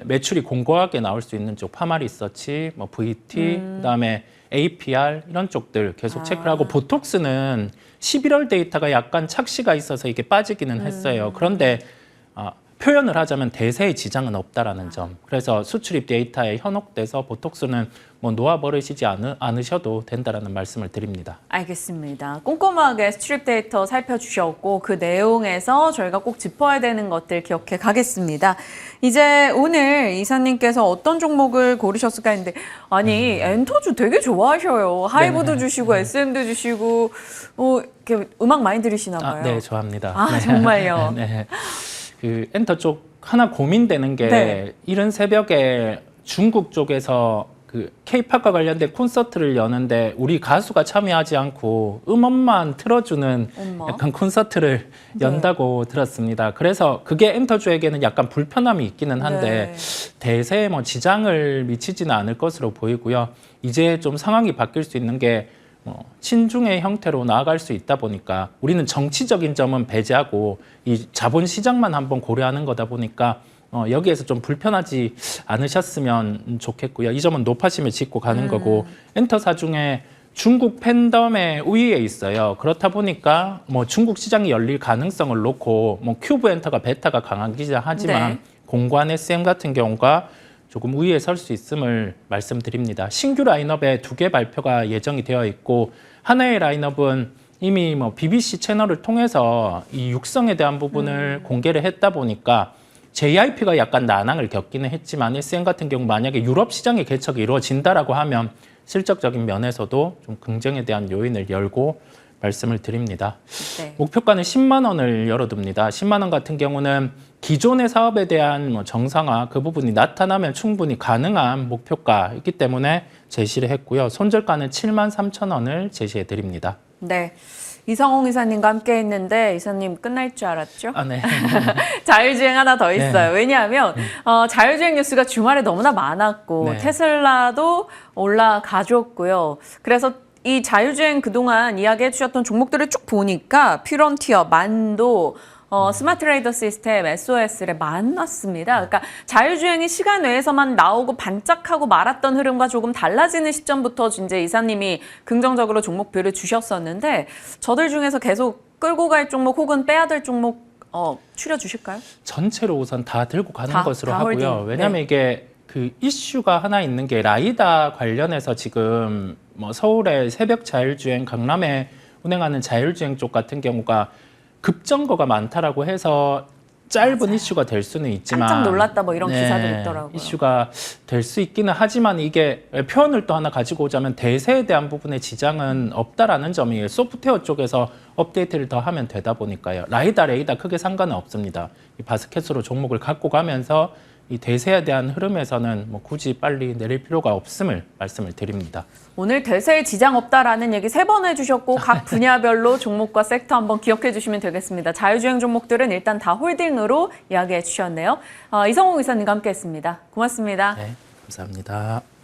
매출이 공고하게 나올 수 있는 쪽 파마리서치, 뭐 VT, 그다음에 APR 이런 쪽들 계속 체크를 하고 보톡스는 11월 데이터가 약간 착시가 있어서 이게 빠지기는 했어요. 그런데 표현을 하자면 대세의 지장은 없다라는 점. 그래서 수출입 데이터에 현혹돼서 보톡스는 뭐 놓아버리시지 않으셔도 된다라는 말씀을 드립니다. 알겠습니다. 꼼꼼하게 수출입 데이터 살펴주셨고 그 내용에서 저희가 꼭 짚어야 되는 것들 기억해 가겠습니다. 이제 오늘 이사님께서 어떤 종목을 고르셨을까 했는데 아니 엔터주 되게 좋아하셔요. 하이브도 주시고 SM도 주시고 이렇게 음악 많이 들으시나 봐요. 네, 좋아합니다. 아, 네. 정말요? 네. 그 엔터 쪽 하나 고민되는 게 네. 이른 새벽에 중국 쪽에서 그 K-팝과 관련된 콘서트를 여는데 우리 가수가 참여하지 않고 음원만 틀어주는 엄마. 약간 콘서트를 연다고 들었습니다. 그래서 그게 엔터주에게는 약간 불편함이 있기는 한데 대세에 뭐 지장을 미치지는 않을 것으로 보이고요. 이제 좀 상황이 바뀔 수 있는 게 친중의 형태로 나아갈 수 있다 보니까 우리는 정치적인 점은 배제하고 이 자본 시장만 한번 고려하는 거다 보니까 여기에서 좀 불편하지 않으셨으면 좋겠고요. 이 점은 높아심을 짚고 가는 거고 엔터사 중에 중국 팬덤의 우위에 있어요. 그렇다 보니까 뭐 중국 시장이 열릴 가능성을 놓고 뭐 큐브 엔터가 베타가 강하긴 하지만 네. 공관 SM 같은 경우가 조금 우위에 설 수 있음을 말씀드립니다. 신규 라인업에 2개 발표가 예정이 되어 있고 하나의 라인업은 이미 뭐 BBC 채널을 통해서 이 육성에 대한 부분을 공개를 했다 보니까 JYP가 약간 난항을 겪기는 했지만 SM 같은 경우 만약에 유럽 시장의 개척이 이루어진다라고 하면 실적적인 면에서도 좀 긍정에 대한 요인을 열고 말씀을 드립니다. 네. 목표가는 10만 원을 열어둡니다. 10만 원 같은 경우는 기존의 사업에 대한 뭐 정상화 그 부분이 나타나면 충분히 가능한 목표가이기 때문에 제시를 했고요. 손절가는 7만 3천 원을 제시해 드립니다. 네. 이성홍 이사님과 함께 했는데 이사님 끝날 줄 알았죠? 네. 자율주행 하나 더 있어요. 네. 왜냐하면 자율주행 뉴스가 주말에 너무나 많았고 네. 테슬라도 올라가줬고요. 그래서 이 자율주행 그동안 이야기해 주셨던 종목들을 쭉 보니까 퓨런티어, 만도, 스마트 레이더 시스템, SOS를 만났습니다. 그러니까 자율주행이 시간 외에서만 나오고 반짝하고 말았던 흐름과 조금 달라지는 시점부터 이제 이사님이 긍정적으로 종목별을 주셨었는데 저들 중에서 계속 끌고 갈 종목 혹은 빼야 될 종목 추려주실까요? 전체로 우선 다 들고 가는 다, 것으로 다 하고요. 홀딩. 왜냐하면 이게 그 이슈가 하나 있는 게 라이다 관련해서 지금 뭐 서울의 새벽 자율주행, 강남에 운행하는 자율주행 쪽 같은 경우가 급정거가 많다라고 해서 짧은 맞아요. 이슈가 될 수는 있지만 깜짝 놀랐다 뭐 이런 기사들 있더라고요. 이슈가 될 수 있기는 하지만 이게 표현을 또 하나 가지고 오자면 대세에 대한 부분의 지장은 없다라는 점이 소프트웨어 쪽에서 업데이트를 더 하면 되다 보니까요. 라이다, 레이다 크게 상관은 없습니다. 이 바스켓으로 종목을 갖고 가면서 이 대세에 대한 흐름에서는 뭐 굳이 빨리 내릴 필요가 없음을 말씀을 드립니다. 오늘 대세에 지장 없다라는 얘기 3번 해주셨고 각 분야별로 종목과 섹터 한번 기억해 주시면 되겠습니다. 자유주행 종목들은 일단 다 홀딩으로 이야기해 주셨네요. 이성호 의사님과 함께했습니다. 고맙습니다. 네, 감사합니다.